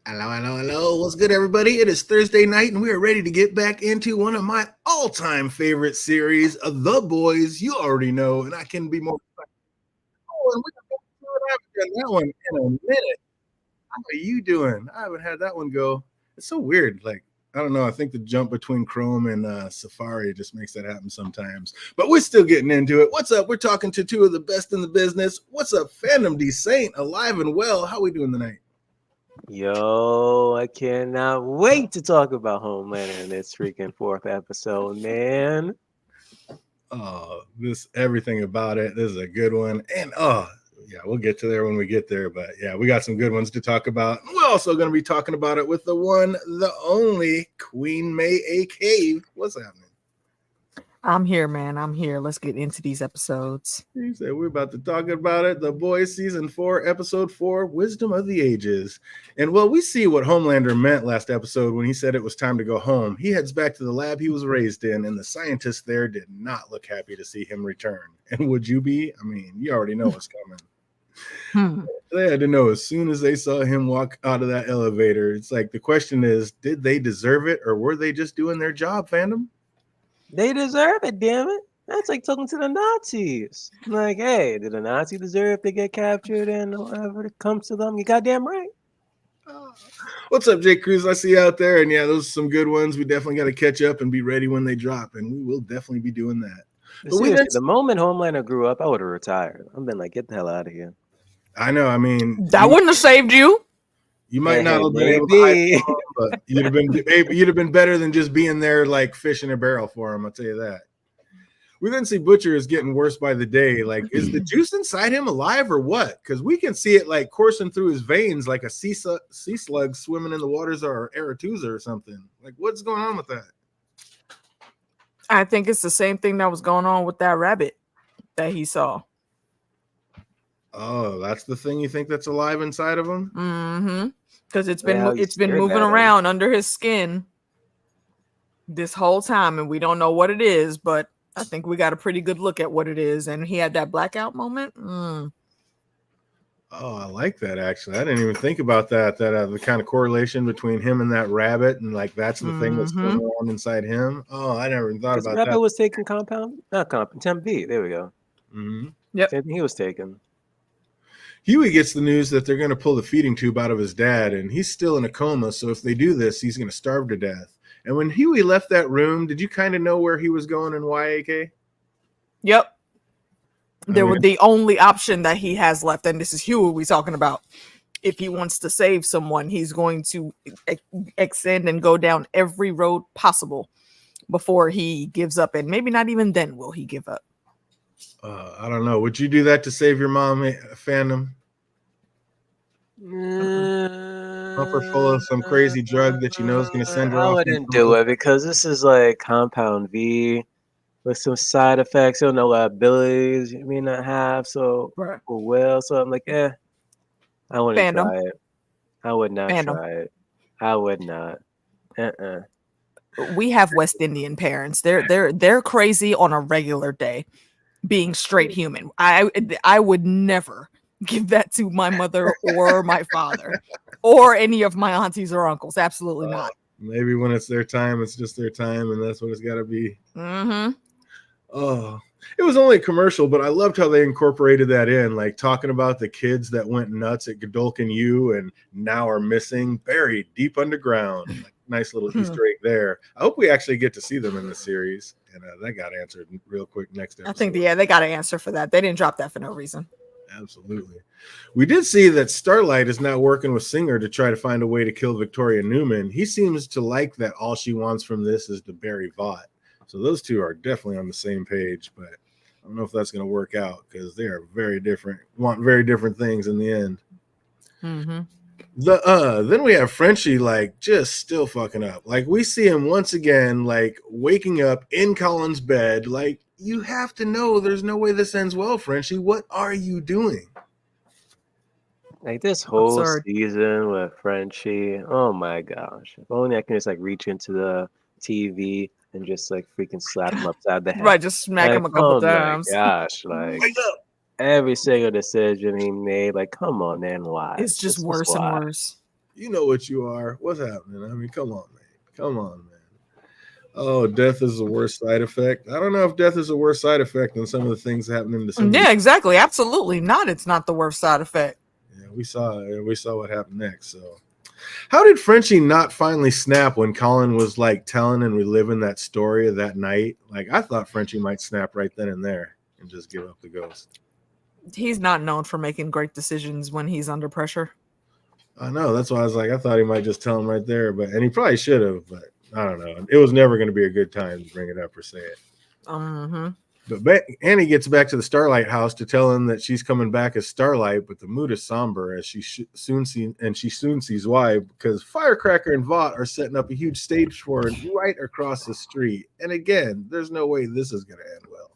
Hello, hello, hello. What's good, everybody? It is Thursday night, and we are ready to get back into one of my all-time favorite series, The Boys. You already know, and I can be more. Oh, and I haven't done that one in a minute. How are you doing? I haven't had that one go. It's so weird. Like, I don't know. I think the jump between Chrome and Safari just makes that happen sometimes. But we're still getting into it. What's up? We're talking to two of the best in the business. What's up, Fandom D Saint? Alive and well. How we doing tonight? Yo, I cannot wait to talk about Homelander in this freaking fourth episode, man. This everything about it. This is a good one. And yeah, we'll get to there when we get there. But yeah, we got some good ones to talk about. We're also going to be talking about it with the one, the only Queen May A. Cave. What's happening? I'm here, man. I'm here. Let's get into these episodes. He said we're about to talk about it. The Boys Season 4, Episode 4, Wisdom of the Ages. And well, we see what Homelander meant last episode when he said it was time to go home. He heads back to the lab he was raised in, and the scientists there did not look happy to see him return. And would you be? I mean, you already know what's coming. They had to know as soon as they saw him walk out of that elevator. It's like the question is, did they deserve it, or were they just doing their job, fandom? They deserve it, damn it. That's like talking to the Nazis. Like, hey, did the Nazis deserve to get captured and whatever it comes to them? You goddamn right. What's up, Jake Cruz? I see you out there. And yeah, those are some good ones. We definitely got to catch up and be ready when they drop. And we will definitely be doing that. But seriously, the moment Homelander grew up, I would have retired. I've been like, get the hell out of here. I know. I mean, that wouldn't have saved you. You might not have been able to hide him, but you'd have been better than just being there like fish in a barrel for him. I'll tell you that. We then see Butcher is getting worse by the day. Like, is the juice inside him alive or what? Because we can see it like coursing through his veins like a sea slug swimming in the waters or Aretusa or something. Like, what's going on with that? I think it's the same thing that was going on with that rabbit that he saw. Oh, that's the thing you think that's alive inside of him? Mm-hmm. Because it's been moving around under his skin this whole time, and we don't know what it is, but I think we got a pretty good look at what it is. And he had that blackout moment. Oh, I like that, actually. I didn't even think about that the kind of correlation between him and that rabbit, and like that's the thing that's going on inside him. Oh, I never even thought about that. Rabbit was taking Temp V. There we go. Mm-hmm. Yep. Same thing he was taking. Huey gets the news that they're going to pull the feeding tube out of his dad, and he's still in a coma, so if they do this, he's going to starve to death. And when Huey left that room, did you kind of know where he was going and why, AK? Yep. They were the only option that he has left, and this is Huey we're talking about. If he wants to save someone, he's going to extend and go down every road possible before he gives up, and maybe not even then will he give up. I don't know. Would you do that to save your mom, fandom? Pump her full of some crazy drug that you know is going to send her off. I wouldn't do it because this is like Compound V with some side effects. You don't know what abilities you may not have. So, well, so I'm like, I wouldn't try it. I would not try it. I would not. We have West Indian parents. They're crazy on a regular day. Being straight human, I would never give that to my mother or my father or any of my aunties or uncles. Absolutely not. Maybe when it's their time, it's just their time, and that's what it's got to be. Mm-hmm. Oh, it was only a commercial, but I loved how they incorporated that in, like talking about the kids that went nuts at Godolkin U and now are missing, buried deep underground. Like, nice little Easter egg there. I hope we actually get to see them in the series. And that got answered real quick next episode. I think, they got an answer for that. They didn't drop that for no reason. Absolutely. We did see that Starlight is now working with Singer to try to find a way to kill Victoria Newman. He seems to like that all she wants from this is to bury Vought. So those two are definitely on the same page, but I don't know if that's going to work out because they are very different, want very different things in the end. Mm-hmm. Then we have Frenchie like just still fucking up. Like we see him once again like waking up in Colin's bed. Like you have to know there's no way this ends well, Frenchie. What are you doing? Like this whole season with Frenchie. Oh my gosh. If only I can just like reach into the TV and just like freaking slap him upside the head. Right, just smack him a couple times. Oh my gosh, like every single decision he made, like, come on, man, why? It's just worse and worse. You know what you are. What's happening? I mean, come on, man. Come on, man. Oh, death is the worst side effect. I don't know if death is a worse side effect than some of the things happening to some. Yeah, exactly. Absolutely not. It's not the worst side effect. Yeah, we saw what happened next. So, how did Frenchie not finally snap when Colin was like telling and reliving that story of that night? Like, I thought Frenchie might snap right then and there and just give up the ghost. He's not known for making great decisions when he's under pressure. I know. That's why I was like, I thought he might just tell him right there, and he probably should have, but I don't know. It was never going to be a good time to bring it up or say it. But Annie gets back to the Starlight house to tell him that she's coming back as Starlight, but the mood is somber as she soon sees why, because Firecracker and Vought are setting up a huge stage for her right across the street. And again, there's no way this is going to end well.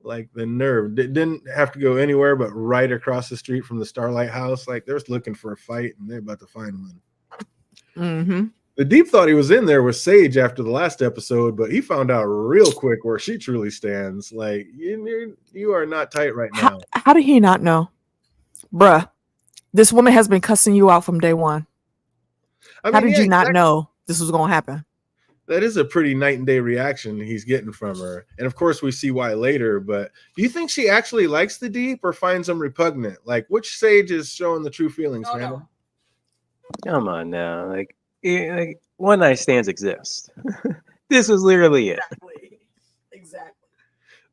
Like the nerve, it didn't have to go anywhere but right across the street from the Starlight house. Like they're looking for a fight and they're about to find one. The Deep thought he was in there with Sage after the last episode, but he found out real quick where she truly stands. Like you are not tight right now. How did he not know? Bruh, this woman has been cussing you out from day one. How did you not know this was going to happen? That is a pretty night and day reaction he's getting from her. And of course, we see why later. But do you think she actually likes the Deep or finds him repugnant? Like, which Sage is showing the true feelings, man? Come on now. Like one night stands exist. This was literally it. Exactly.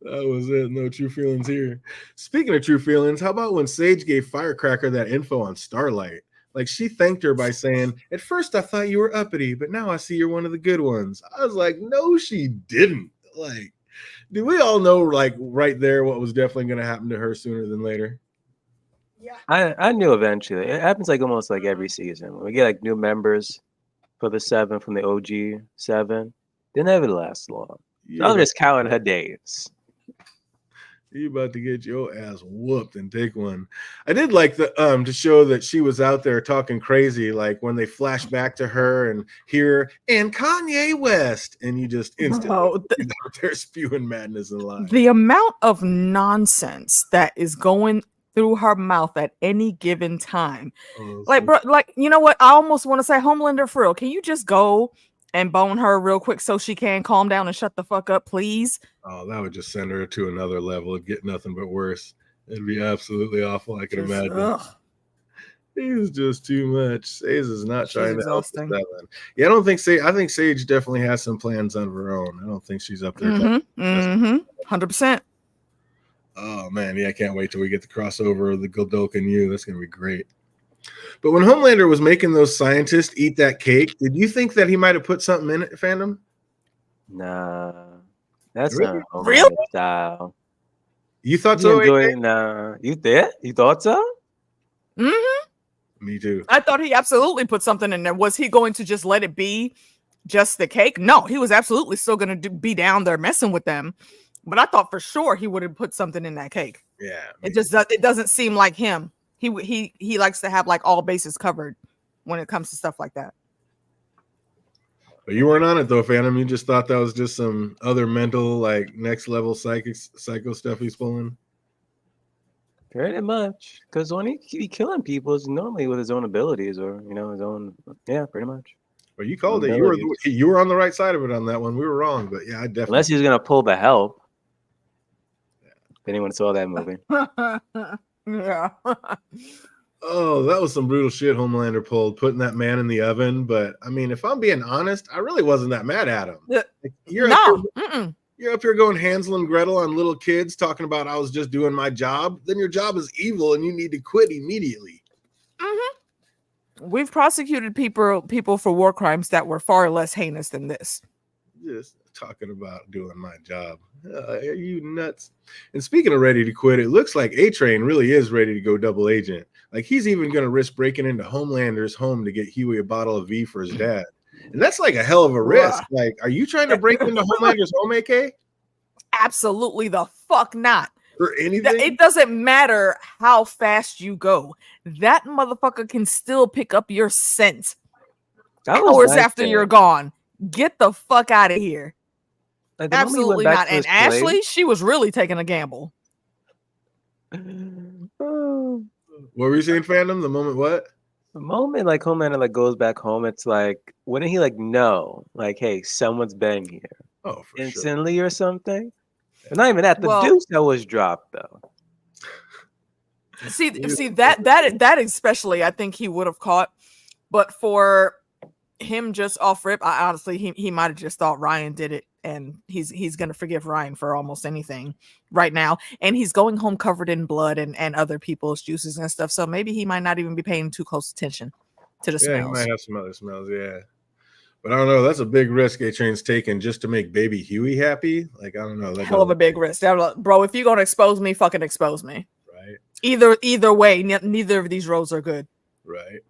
That was it. No true feelings here. Speaking of true feelings, how about when Sage gave Firecracker that info on Starlight? Like, she thanked her by saying, at first I thought you were uppity, but now I see you're one of the good ones. I was like, no, she didn't. Like, do we all know, like, right there what was definitely going to happen to her sooner than later? Yeah. I knew eventually. It happens like almost like every season. When we get like new members for the 7 from the OG 7, they never last long. So I'm just counting her days. You about to get your ass whooped and take one. I did like the to show that she was out there talking crazy, like when they flash back to her and hear and Kanye West, and you just instantly out there spewing madness and lies. The amount of nonsense that is going through her mouth at any given time. Like, bro, like, you know what? I almost want to say, Homelander, for real, can you just go and bone her real quick so she can calm down and shut the fuck up, please? Oh, that would just send her to another level. It'd get nothing but worse. It'd be absolutely awful. I can imagine. He's just too much. Sage is not trying to help the 7. Yeah, I don't think Sage. I think Sage definitely has some plans of her own. I don't think she's up there. 100%. Oh man, yeah, I can't wait till we get the crossover of the Godok and you. That's gonna be great. But when Homelander was making those scientists eat that cake, did you think that he might have put something in it, Fandom? Nah, that's not Homelander style. You thought so? Nah, you did? You thought so? Me too. I thought he absolutely put something in there. Was he going to just let it be just the cake? No, he was absolutely still going to be down there messing with them. But I thought for sure he would have put something in that cake. Yeah, it doesn't seem like him. He likes to have like all bases covered when it comes to stuff like that. But you weren't on it though, Phantom. You just thought that was just some other mental, like next level psycho stuff he's pulling. Pretty much, because when he killing people is normally with his own abilities or his own. Yeah, pretty much. Well, you called it. You were on the right side of it on that one. We were wrong, but yeah, I definitely. Unless he's gonna pull the help. If anyone saw that movie. Yeah. Oh, that was some brutal shit Homelander pulled, putting that man in the oven. But I mean, if I'm being honest, I really wasn't that mad at him. Like, you're up here going Hansel and Gretel on little kids talking about I was just doing my job. Then your job is evil and you need to quit immediately. We've prosecuted people for war crimes that were far less heinous than this. Just talking about doing my job. Are you nuts? And speaking of ready to quit, it looks like A-Train really is ready to go double agent. Like he's even going to risk breaking into Homelander's home to get Huey a bottle of V for his dad. And that's like a hell of a risk. Like, are you trying to break into Homelander's home, AK? Absolutely the fuck not. For anything? It doesn't matter how fast you go. That motherfucker can still pick up your scent hours after you're gone. Get the fuck out of here. Like absolutely not. And Ashley, she was really taking a gamble. What were you saying, Phantom? The moment what? The moment like Homelander like goes back home, it's like wouldn't he like know like hey someone's been here Oh, for sure. instantly or something? But not even that. The Well- deuce that was dropped though. See that especially, I think he would have caught. But for him just off rip, I honestly he might have just thought Ryan did it, and he's gonna forgive Ryan for almost anything right now. And he's going home covered in blood and other people's juices and stuff. So maybe he might not even be paying too close attention to the smells. Yeah, he might have some other smells, yeah. But I don't know. That's a big risk A-Train's taking just to make baby Huey happy. Like, I don't know. That Hell of a big risk. Bro, if you're gonna expose me, fucking expose me. Right. Either way, neither of these roles are good. Right.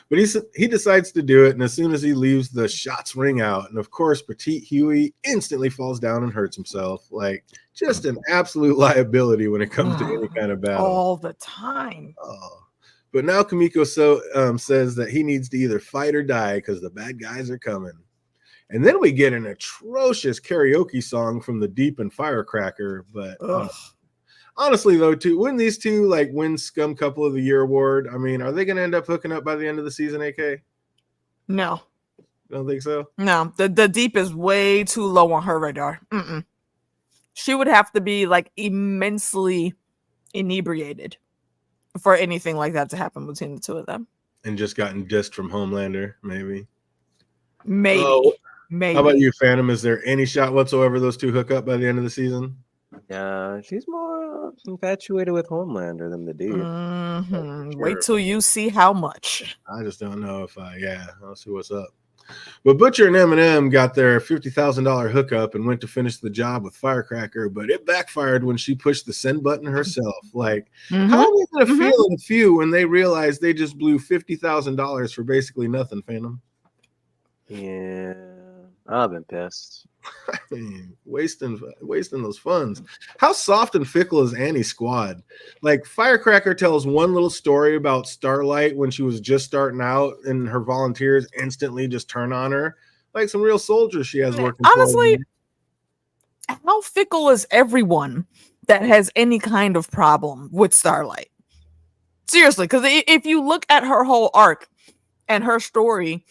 But he decides to do it, and as soon as he leaves, the shots ring out. And of course, petite Huey instantly falls down and hurts himself. Like, just an absolute liability when it comes to any kind of battle. All the time. Oh. But now Kimiko says that he needs to either fight or die because the bad guys are coming. And then we get an atrocious karaoke song from the Deep and Firecracker. But honestly, though, when these two like win Scum Couple of the Year award, I mean, are they going to end up hooking up by the end of the season, AK? No. Don't think so? No. The Deep is way too low on her radar. She would have to be like immensely inebriated for anything like that to happen between the two of them. And just gotten dissed from Homelander, maybe. Maybe. How about you, Phantom? Is there any shot whatsoever those two hook up by the end of the season? Yeah, she's more infatuated with Homelander than the Deep. Sure. Wait till you see how much. I just don't know if I'll see what's up. But Butcher and Eminem got their $50,000 hookup and went to finish the job with Firecracker, but it backfired when she pushed the send button herself. Like, how are they going to feel in a few when they realize they just blew $50,000 for basically nothing, Phantom? Yeah, I've been pissed. I mean, wasting those funds. How soft and fickle is Annie's squad? Like, Firecracker tells one little story about Starlight when she was just starting out, and her volunteers instantly just turn on her. Like some real soldiers she has working. Honestly, how fickle is everyone that has any kind of problem with Starlight? Seriously, because if you look at her whole arc and her story,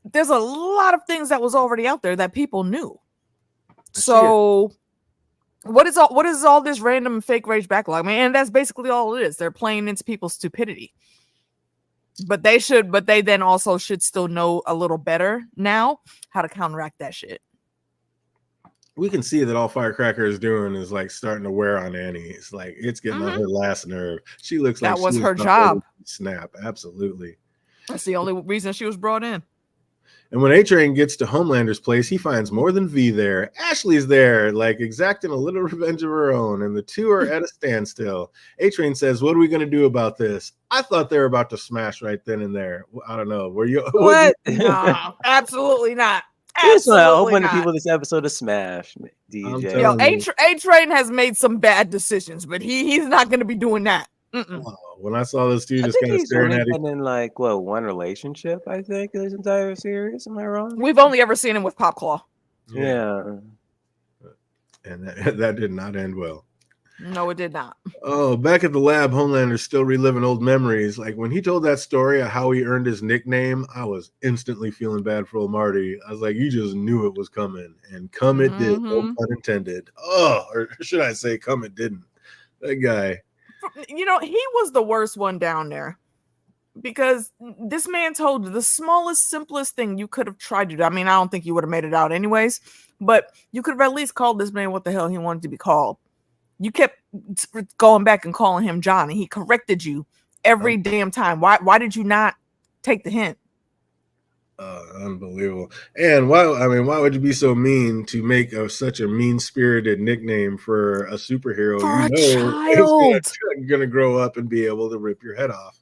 there's a lot of things that was already out there that people knew. So what is all this random fake rage backlog, man? And that's basically all it is. They're playing into people's stupidity. But they then also should still know a little better now how to counteract that shit. We can see that all Firecracker is doing is like starting to wear on Annie. It's like it's getting on her last nerve. She looks like that was her job. Snap, absolutely. That's the only reason she was brought in. And when A-Train gets to Homelander's place, he finds more than V there. Ashley's there, like exacting a little revenge of her own, and the two are at a standstill. A-Train says, "What are we going to do about this?" I thought they were about to smash right then and there. I don't know. Were you? What? No, absolutely not. Here's what I open to people this episode to smash DJ. Yo, A-Train has made some bad decisions, but he's not going to be doing that. When I saw this dude just kind of staring at him in like one relationship, I think this entire series. Am I wrong? We've only ever seen him with Popclaw. Yeah. And that did not end well. No, it did not. Oh, back at the lab, Homelander's still reliving old memories. Like when he told that story of how he earned his nickname, I was instantly feeling bad for old Marty. I was like, you just knew it was coming, and come it did, no pun intended. Oh, or should I say, come it didn't. That guy. You know, he was the worst one down there because this man told the smallest, simplest thing you could have tried to do. I mean, I don't think you would have made it out anyways, but you could have at least called this man what the hell he wanted to be called. You kept going back and calling him John, and he corrected you every damn time. Why did you not take the hint? Unbelievable. And why would you be so mean to make such a mean-spirited nickname for a superhero? For a child. You're gonna grow up and be able to rip your head off.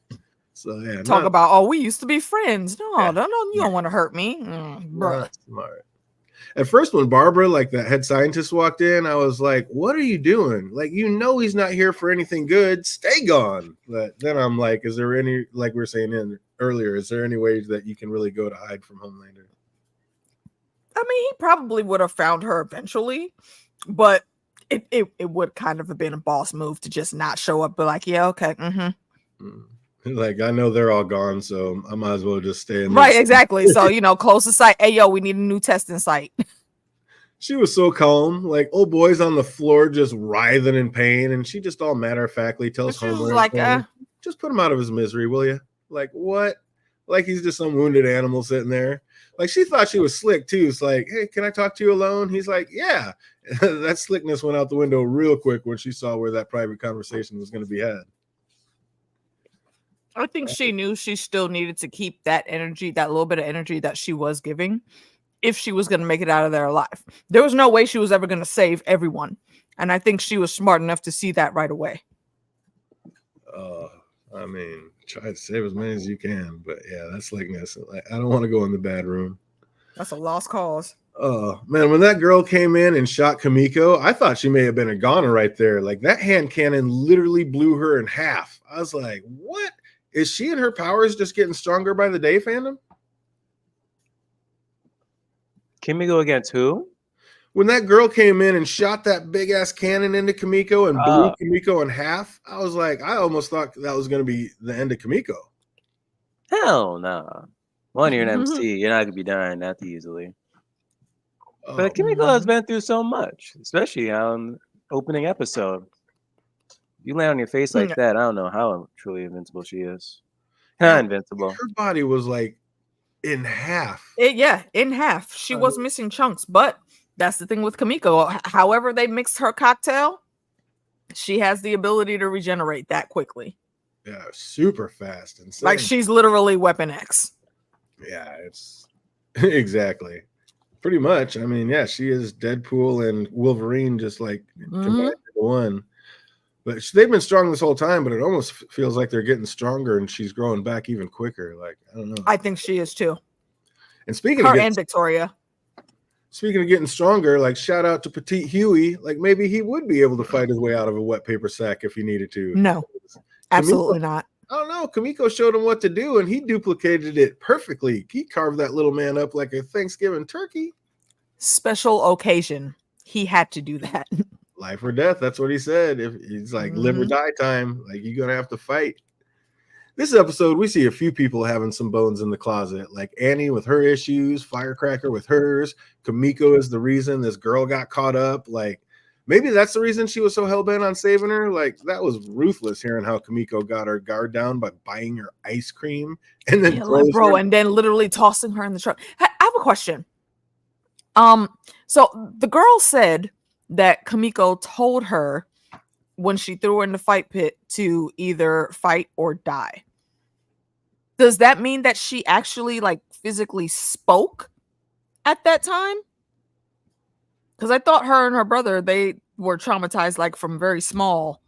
So yeah, talk about we used to be friends. No, you don't want to hurt me, bro. Smart. At first, when Barbara, like that head scientist, walked in, I was like, "What are you doing? Like, you know, he's not here for anything good. Stay gone." But then I'm like, "Is there any, like we were saying earlier, is there any way that you can really go to hide from Homelander?" I mean, he probably would have found her eventually, but it would kind of have been a boss move to just not show up, but like, yeah, okay, Like, I know they're all gone, so I might as well just stay in Right, this. exactly. So, close the site. Hey, yo, we need a new testing site. She was so calm. Like, old boy's on the floor just writhing in pain, and she just all matter-of-factly tells She was Homer, like, just put him out of his misery, will you? Like, what? Like he's just some wounded animal sitting there. Like, she thought she was slick, too. It's like, hey, can I talk to you alone? He's like, yeah. That slickness went out the window real quick when she saw where that private conversation was going to be had. I think she knew she still needed to keep that energy, that little bit of energy that she was giving, if she was going to make it out of there alive. There was no way she was ever going to save everyone. And I think she was smart enough to see that right away. I mean, try to save as many as you can. But yeah, that's slickness. Like, I don't want to go in the bad room. That's a lost cause. Oh, man, when that girl came in and shot Kimiko, I thought she may have been a goner right there. Like, that hand cannon literally blew her in half. I was like, what? Is she and her powers just getting stronger by the day, fandom? Kimiko against who? When that girl came in and shot that big ass cannon into Kimiko and blew Kimiko in half, I was like, I almost thought that was going to be the end of Kimiko. Hell no. One, you're an MC. You're not going to be dying that easily. But Kimiko has been through so much, especially on opening episode. You lay on your face like that, I don't know how truly invincible she is. Not invincible. Her body was like in half. In half. She was missing chunks, but that's the thing with Kimiko. However they mixed her cocktail, she has the ability to regenerate that quickly. Yeah, super fast. Insane. Like, she's literally Weapon X. Yeah, it's exactly. Pretty much. I mean, yeah, she is Deadpool and Wolverine just like combined into one. But they've been strong this whole time, but it almost feels like they're getting stronger and she's growing back even quicker. Like, I don't know. I think she is too. And speaking her of and Victoria. Speaking of getting stronger, like, shout out to Petite Huey. Like, maybe he would be able to fight his way out of a wet paper sack if he needed to. No, absolutely not. I don't know. Kimiko showed him what to do, and he duplicated it perfectly. He carved that little man up like a Thanksgiving turkey. Special occasion. He had to do that. Life or death. That's what he said. If he's like live or die time, like, you're gonna have to fight. This episode, we see a few people having some bones in the closet, like Annie with her issues, Firecracker with hers. Kimiko is the reason this girl got caught up. Like, maybe that's the reason she was so hell-bent on saving her. Like, that was ruthless hearing how Kimiko got her guard down by buying her ice cream and then and then literally tossing her in the truck. I have a question. So the girl said that Kimiko told her when she threw her in the fight pit to either fight or die. Does that mean that she actually, like, physically spoke at that time? Because I thought her and her brother, they were traumatized, like, from very small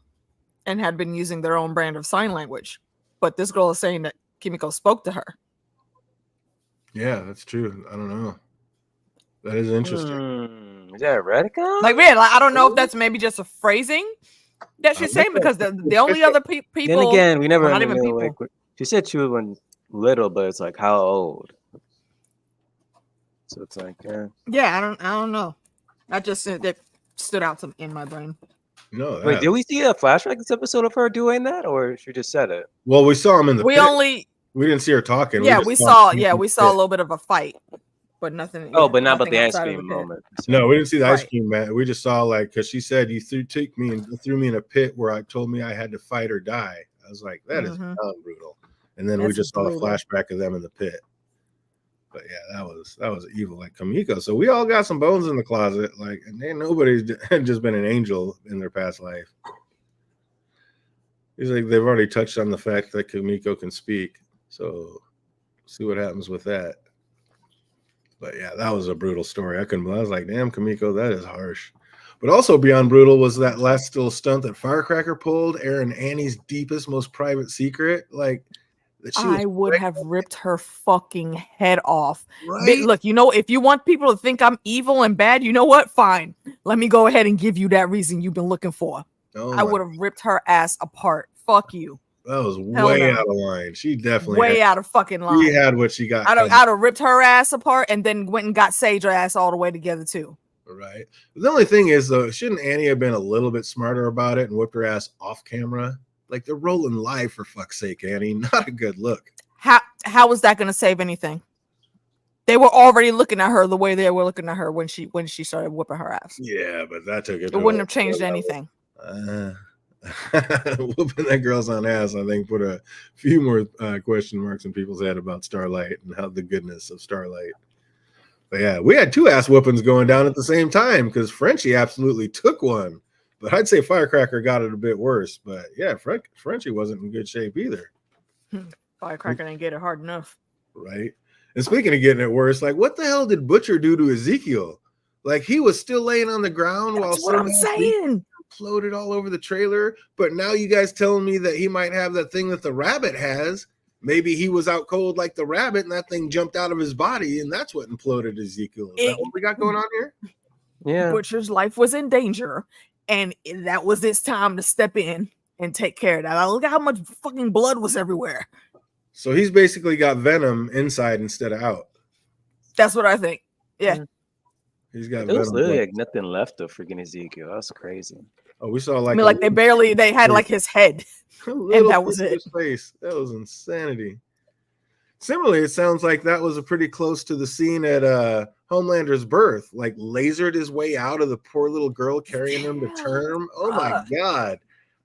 and had been using their own brand of sign language. But this girl is saying that Kimiko spoke to her. Yeah, that's true. I don't know. That is interesting. Is that a retcon? Like, man, like, I don't know if that's maybe just a phrasing that she's saying, because the only other people. Then again, we never not even people. Like, she said she was when little, but it's like, how old? So it's like, yeah, I don't know. That just that stood out in my brain. No, wait, did we see a flashback this episode of her doing that, or she just said it? Well, we saw him in the. We didn't see her talking. Yeah, we saw a little bit of a fight, but nothing. Oh, but not about the ice cream moment. No, we didn't see the ice cream man. We just saw, like, because she said you took me and threw me in a pit where I told me I had to fight or die. I was like, that is brutal. And then we just saw a flashback of them in the pit. But yeah, that was evil, like Kimiko. So we all got some bones in the closet. Like, and ain't nobody's just been an angel in their past life. He's like, they've already touched on the fact that Kimiko can speak. So see what happens with that. But yeah, that was a brutal story. I was like, damn, Kimiko, that is harsh. But also beyond brutal was that last little stunt that Firecracker pulled, Aaron Annie's deepest, most private secret. Like, I would have ripped her fucking head off. Right? Look, if you want people to think I'm evil and bad, you know what? Fine. Let me go ahead and give you that reason you've been looking for. I would have ripped her ass apart. Fuck you. That was way out of line. She definitely out of fucking line. She had what she got. I'd have ripped her ass apart and then went and got Sage her ass all the way together too. Right. The only thing is, though, shouldn't Annie have been a little bit smarter about it and whipped her ass off camera? Like they're rolling live for fuck's sake, Annie. Not a good look. How was that going to save anything? They were already looking at her the way they were looking at her when she started whooping her ass. Yeah, but that took it. It wouldn't have changed anything. Whooping that girl's on ass, I think, put a few more question marks in people's head about Starlight and how the goodness of Starlight. But yeah, we had 2 ass whoopings going down at the same time because Frenchie absolutely took one. But I'd say Firecracker got it a bit worse. But yeah, Frenchie wasn't in good shape either. Firecracker didn't get it hard enough. Right. And speaking of getting it worse, like what the hell did Butcher do to Ezekiel? Like he was still laying on the ground while what I'm saying floated all over the trailer. But now you guys telling me that he might have that thing that the rabbit has. Maybe he was out cold like the rabbit and that thing jumped out of his body and that's what imploded Ezekiel. Is that what we got going on here? Yeah. Butcher's life was in danger and that was its time to step in and take care of that. Like, look at how much fucking blood was everywhere. So he's basically got venom inside instead of out. That's what I think. Yeah. He's got It was literally like nothing left of freaking Ezekiel. That's crazy. Oh, we saw like they had like his head. And that was it. Face. That was insanity. Similarly, it sounds like that was a pretty close to the scene at Homelander's birth. Like lasered his way out of the poor little girl carrying him to term. Oh my God.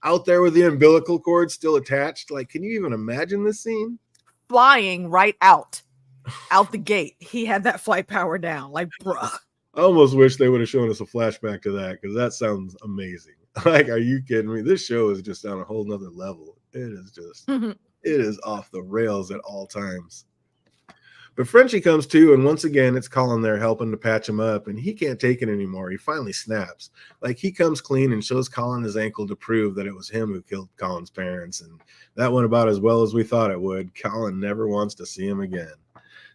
Out there with the umbilical cord still attached. Like, can you even imagine this scene? Flying right out the gate. He had that flight power down. Like, bruh. I almost wish they would have shown us a flashback to that because that sounds amazing. Like, are you kidding me? This show is just on a whole nother level. It is just, it is off the rails at all times. But Frenchie comes to, and once again, it's Colin there helping to patch him up, and he can't take it anymore. He finally snaps. Like, he comes clean and shows Colin his ankle to prove that it was him who killed Colin's parents, and that went about as well as we thought it would. Colin never wants to see him again.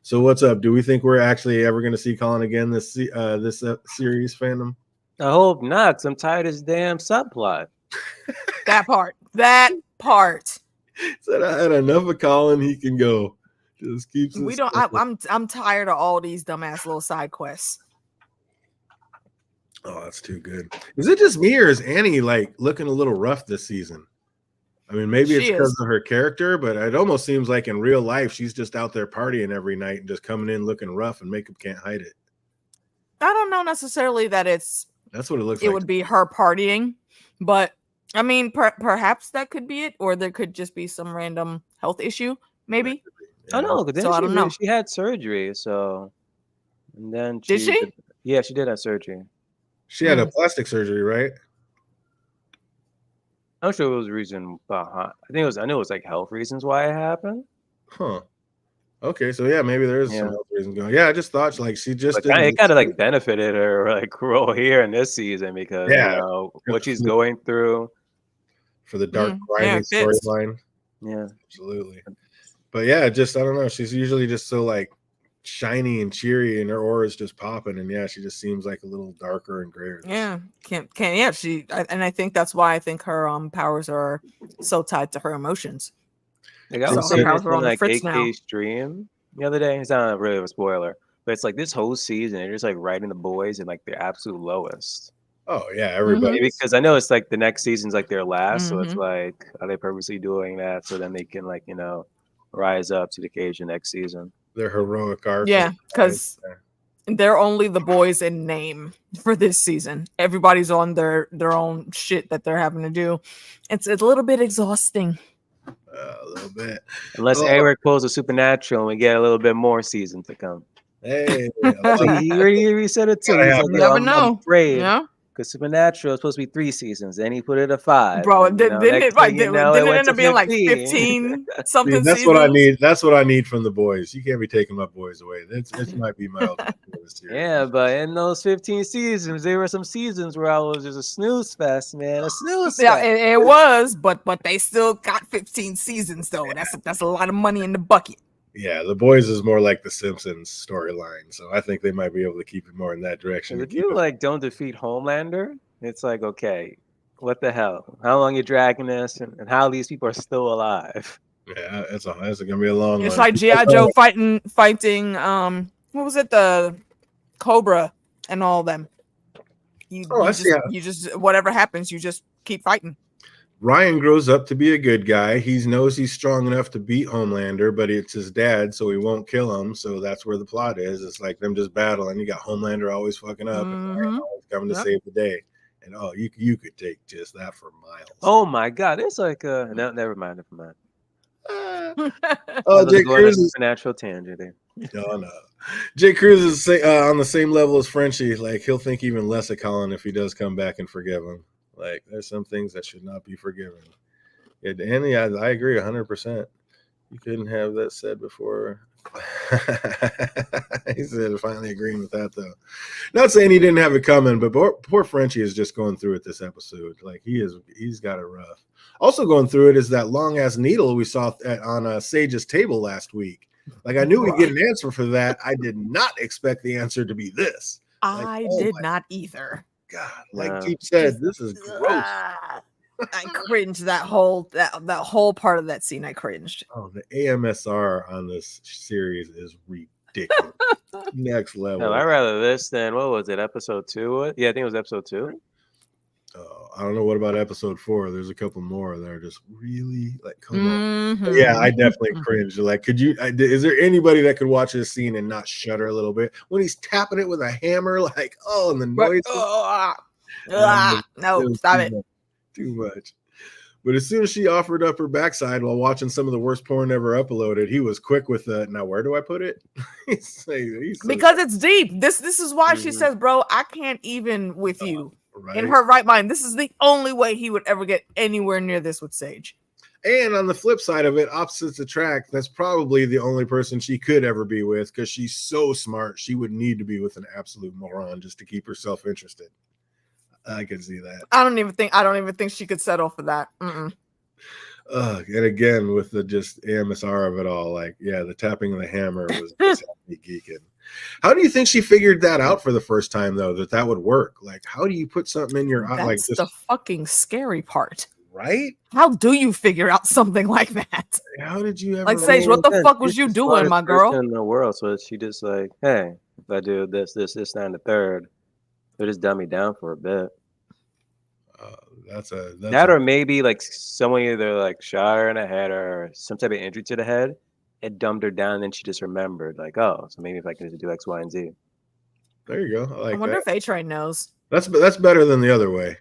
So what's up? Do we think we're actually ever going to see Colin again this series, fandom? I hope not, because I'm tired of this damn subplot. That part. Said I had enough of Colin. He can go. Just keeps. I'm tired of all these dumbass little side quests. Oh, that's too good. Is it just me or is Annie like looking a little rough this season? I mean, maybe it's because of her character, but it almost seems like in real life she's just out there partying every night and just coming in looking rough, and makeup can't hide it. I don't know necessarily that that's what it looks like. It would be her partying, but I mean, perhaps that could be it, or there could just be some random health issue, maybe. Yeah. Oh no, so I don't know. She had surgery, so and then did she? Yeah, she did have surgery. She had a plastic surgery, right? I'm not sure it was a reason behind. I knew it was like health reasons why it happened. Huh. Okay, so yeah, maybe there is some health reason going. Yeah, I just thought like she just it kind of like benefited her like role here in this season because you know what she's going through for the dark grimy storyline. Yeah, absolutely. But yeah, just I don't know. She's usually just so like shiny and cheery, and her aura is just popping. And yeah, she just seems like a little darker and grayer. Yeah, and I think that's why I think her powers are so tied to her emotions. Like, I was like AK's stream the other day. It's not really a spoiler, but it's like this whole season, they're just like writing the boys in like their absolute lowest. Oh yeah, everybody. Because I know it's like the next season's like their last, so it's like, are they purposely doing that so then they can like rise up to the occasion next season? Their heroic arc. Yeah, because they're only the boys in name for this season. Everybody's on their own shit that they're having to do. It's a little bit exhausting. A little bit. Unless Eric pulls a supernatural and we get a little bit more season to come. Hey, he already said it too. You never know. I'm afraid. Yeah. Because Supernatural is supposed to be 3 seasons. Then he put it at 5. Bro, didn't it end up being like 15 something seasons? That's what I need. That's what I need from the boys. You can't be taking my boys away. This might be my Yeah, but in those 15 seasons, there were some seasons where I was just a snooze fest, man. A snooze fest. Yeah, it was, but they still got 15 seasons though. That's a lot of money in the bucket. Yeah, the boys is more like the Simpsons storyline, so I think they might be able to keep it more in that direction. If you like don't defeat Homelander, it's like, okay, what the hell? How long you dragging this, and how these people are still alive? Yeah, it's gonna be a long. It's like G.I. Joe fighting. What was it? The Cobra and all them. You just whatever happens, you just keep fighting. Ryan grows up to be a good guy. He knows he's strong enough to beat Homelander, but it's his dad, so he won't kill him. So that's where the plot is. It's like them just battling. You got Homelander always fucking up and Ryan always coming to save the day. And you could take just that for miles. Oh my god, it's like no, never mind. Jay Cruz is natural tangent there. No. Jay Cruz is on the same level as Frenchie. Like he'll think even less of Colin if he does come back and forgive him. Like there's some things that should not be forgiven. And yeah, I agree 100%. You couldn't have that said before. He said finally agreeing with that though. Not saying he didn't have it coming, but poor Frenchie is just going through it this episode. Like he's got it rough. Also going through it is that long ass needle we saw on Sage's table last week. Like I knew we'd get an answer for that. I did not expect the ansser to be this. I did not either. God, like Keith said, this is gross. I cringed that whole part of that scene. I cringed. Oh, the AMSR on this series is ridiculous. Next level. No, I'd rather this than what was it? Episode 2? Yeah, I think it was episode 2. I don't know what about episode 4. There's a couple more that are just really like, come on. Yeah, I definitely cringed. Like, is there anybody that could watch this scene and not shudder a little bit when he's tapping it with a hammer? Like, and the noise. No, stop it. Too much. But as soon as she offered up her backside while watching some of the worst porn ever uploaded, he was quick with the, now where do I put it? Because it's deep. This is why she says, bro, I can't even with you. Right. In her right mind, this is the only way he would ever get anywhere near this with Sage. And on the flip side of it, opposites attract. That's probably the only person she could ever be with because she's so smart. She would need to be with an absolute moron just to keep herself interested. I can see that. I don't even think she could settle for that. And again, with the just AMSR of it all, like, yeah, the tapping of the hammer was just me geeking. How do you think she figured that out for the first time, though, that would work? Like, how do you put something in your eye? That's like the fucking scary part. Right? How do you figure out something like that? How did you ever like Sage? What the fuck was you doing, my girl? In the world, so she just like, hey, if I do this, and the third, they'll just dumb me down for a bit. Or maybe like someone either like shot her in the head or some type of injury to the head. It dumbed her down, and then she just remembered, like, oh, so maybe if I can do X, Y, and Z. There you go. I wonder if A-Train knows. That's better than the other way.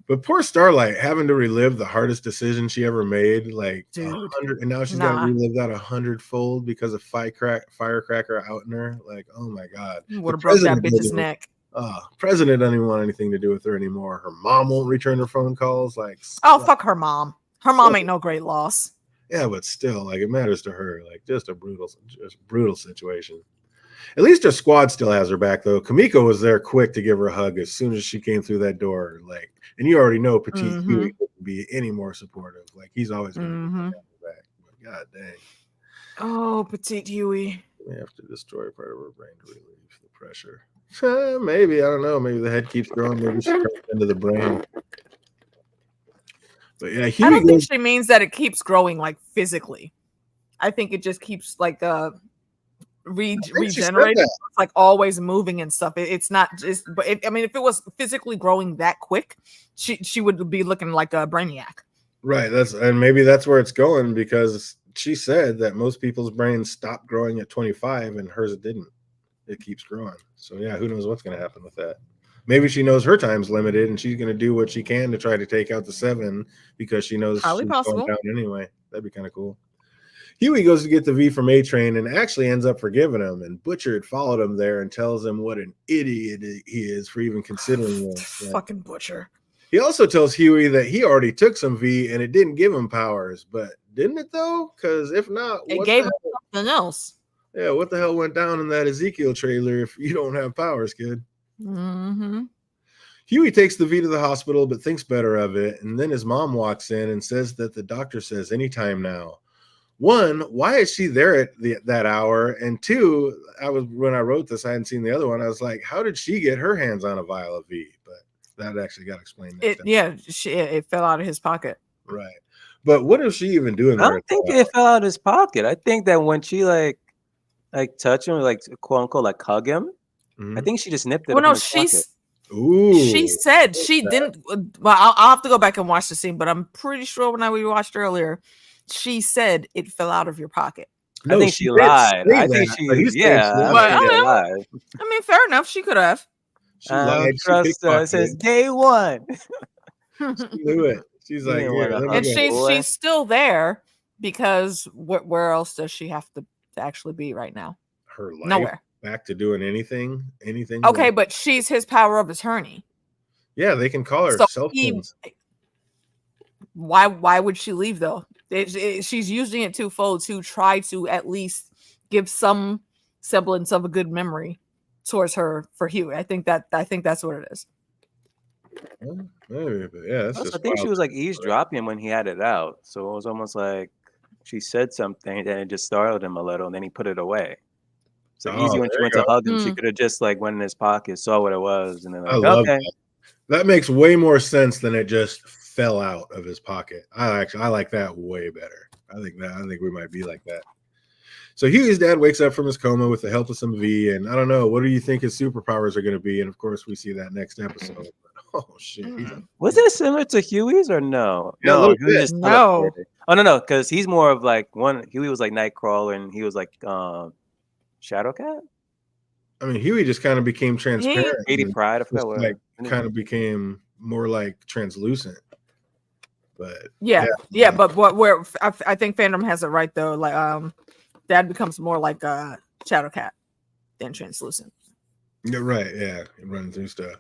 But poor Starlight having to relive the hardest decision she ever made, like 100, and now she's got to relive that 100-fold because of firecracker outing her. Like, oh my God, would have broke that bitch's neck. President doesn't even want anything to do with her anymore. Her mom won't return her phone calls. Like, fuck her mom. Her mom ain't no great loss. Yeah, but still, like, it matters to her. Like, just a brutal situation. At least her squad still has her back, though. Kamiko was there quick to give her a hug as soon as she came through that door. Like, and you already know Petite Huey couldn't be any more supportive. Like, he's always going to be back. But God dang. Oh, Petite Huey. We have to destroy part of her brain to relieve the pressure. Maybe, I don't know. Maybe the head keeps growing. Maybe she turns into the brain. But yeah, I don't think she means that it keeps growing like physically. I think it just keeps like regenerating. It's like always moving and stuff. It's not just. But if it was physically growing that quick, she would be looking like a brainiac. Right. And maybe that's where it's going because she said that most people's brains stop growing at 25 and hers didn't. It keeps growing. So yeah, who knows what's going to happen with that? Maybe she knows her time's limited and she's going to do what she can to try to take out the 7 because she knows she's going down anyway. That'd be kind of cool. Huey goes to get the V from A-Train and actually ends up forgiving him. And Butcher had followed him there and tells him what an idiot he is for even considering this. Fucking Butcher. He also tells Huey that he already took some V and it didn't give him powers. But didn't it, though? Because if not, it gave him something else. Yeah, what the hell went down in that Ezekiel trailer if you don't have powers, kid? Huey takes the V to the hospital, but thinks better of it. And then his mom walks in and says that the doctor says anytime now. 1, why is she there at that hour? And 2, when I wrote this, I hadn't seen the other one. I was like, how did she get her hands on a vial of V? But that actually got explained. It fell out of his pocket. Right. But what is she even doing there? I don't think it fell out of his pocket. I think that when she like touch him, like quote unquote, like hug him, I think she just nipped it. Well, no, she's Ooh. She said she didn't. Well, I'll have to go back and watch the scene, but I'm pretty sure when we watched earlier, she said it fell out of your pocket. No, I think she lied. I think she, lied. I mean, fair enough. She could have. She lied. Trust her. It says day one. She knew it. She's like, and she's still there because where else does she have to actually be right now? Her life. Nowhere. Back to doing anything. Okay, but she's his power of attorney. Yeah, they can call her cell phones. Why would she leave though? She's using it twofold to try to at least give some semblance of a good memory towards her for Huey. I think that's what it is. Maybe, but yeah, that's just I think she was like eavesdropping when he had it out, so it was almost like she said something and it just startled him a little, and then he put it away. So easy when she went to hug him, she could have just like went in his pocket, saw what it was, and then like, I love that makes way more sense than it just fell out of his pocket. I like that way better. I think we might be like that. So Huey's dad wakes up from his coma with the help of some V, and I don't know, what do you think his superpowers are going to be? And of course, we see that next episode. Oh shit! Was it similar to Huey's or no? Yeah, no, Huey just no. Oh no, because he's more of like one. Huey was like Nightcrawler, and he was like Shadowcat. I mean, Huey just kind of became transparent. Lady Pride, I forgot what. Like, kind of became more like translucent. But yeah. But where I think Fandom has it right though. Like Dad becomes more like Shadowcat than translucent. You're right. Yeah, running through stuff.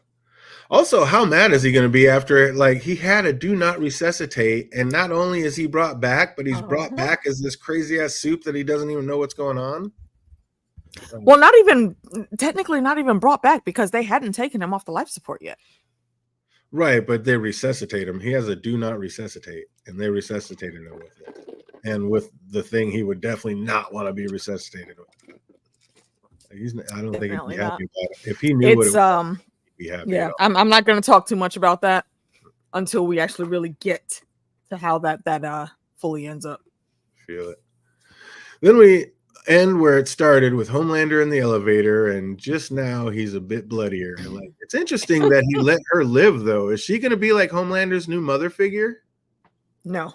Also, how mad is he going to be after it? Like, he had a do not resuscitate, and not only is he brought back, but he's brought back as this crazy ass soup that he doesn't even know what's going on. Well, technically not even brought back because they hadn't taken him off the life support yet. Right, but they resuscitate him. He has a do not resuscitate, and they resuscitated him with it. And with the thing he would definitely not want to be resuscitated with. I don't think he'd be happy about it. If he knew what it was, he'd be happy. Yeah, I'm not going to talk too much about that until we actually really get to how that fully ends up. Feel it. Then we end where it started with Homelander in the elevator, and just now he's a bit bloodier. Like, it's interesting that he let her live, though. Is she going to be like Homelander's new mother figure? No.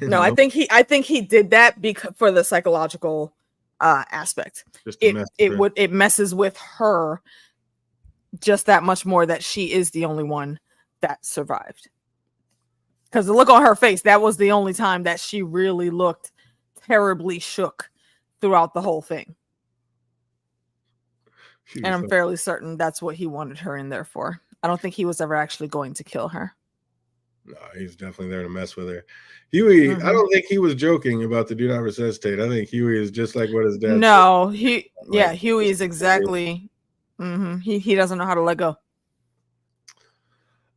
No, I think he did that because for the psychological aspect. It messes with her just that much more that she is the only one that survived. Because the look on her face, that was the only time that she really looked terribly shook throughout the whole thing. And I'm fairly certain that's what he wanted her in there for. I don't think he was ever actually going to kill her. No, he's definitely there to mess with her. Huey, I don't think he was joking about the do not resuscitate. I think Huey is just like what his dad said. Huey is exactly. He doesn't know how to let go.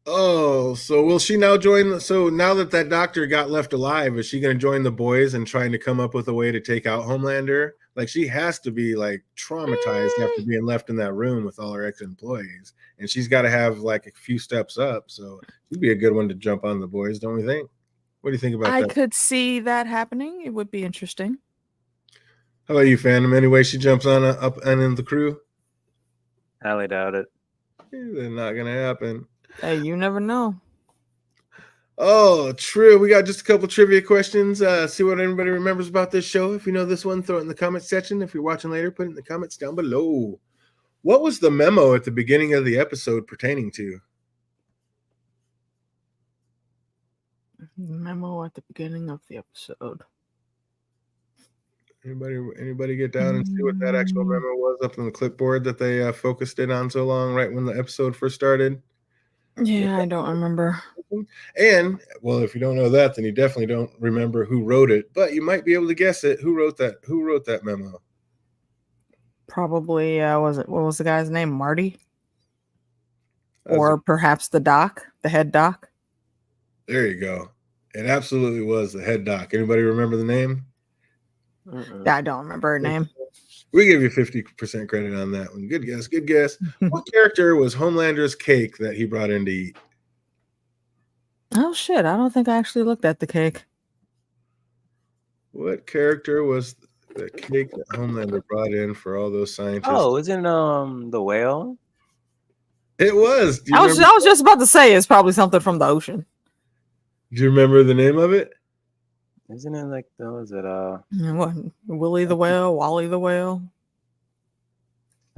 Oh, so will she now join? So now that doctor got left alive, is she going to join the boys and trying to come up with a way to take out Homelander? Like, she has to be like traumatized after being left in that room with all her ex-employees, and she's got to have like a few steps up. So she'd be a good one to jump on the boys, don't we think? What do you think about that? I could see that happening. It would be interesting. How about you, Phantom? Anyway, she jumps on up and in the crew. Highly doubt it. They're not going to happen. Hey, you never know. Oh, true. We got just a couple trivia questions. See what everybody remembers about this show. If you know this one, throw it in the comments section. If you're watching later, put it in the comments down below. What was the memo at the beginning of the episode pertaining to? Memo at the beginning of the episode. Anybody get down and see what that actual memo was up on the clipboard that they focused it on so long right when the episode first started? Yeah, I don't remember. And, well, if you don't know that, then you definitely don't remember who wrote it, but you might be able to guess it. Who wrote that memo? Probably, what was the guy's name? Marty? Or perhaps the head doc? There you go. It absolutely was the head doc. Anybody remember the name? I don't remember her name. We give you 50% credit on that one. Good guess. Good guess. What character was Homelander's cake that he brought in to eat? Oh, shit. I don't think I actually looked at the cake. What character was the cake that Homelander brought in for all those scientists? Oh, isn't the whale? It was. I was just about to say it's probably something from the ocean. Do you remember the name of it? Isn't it like those that What? Willie the Whale, Wally the Whale.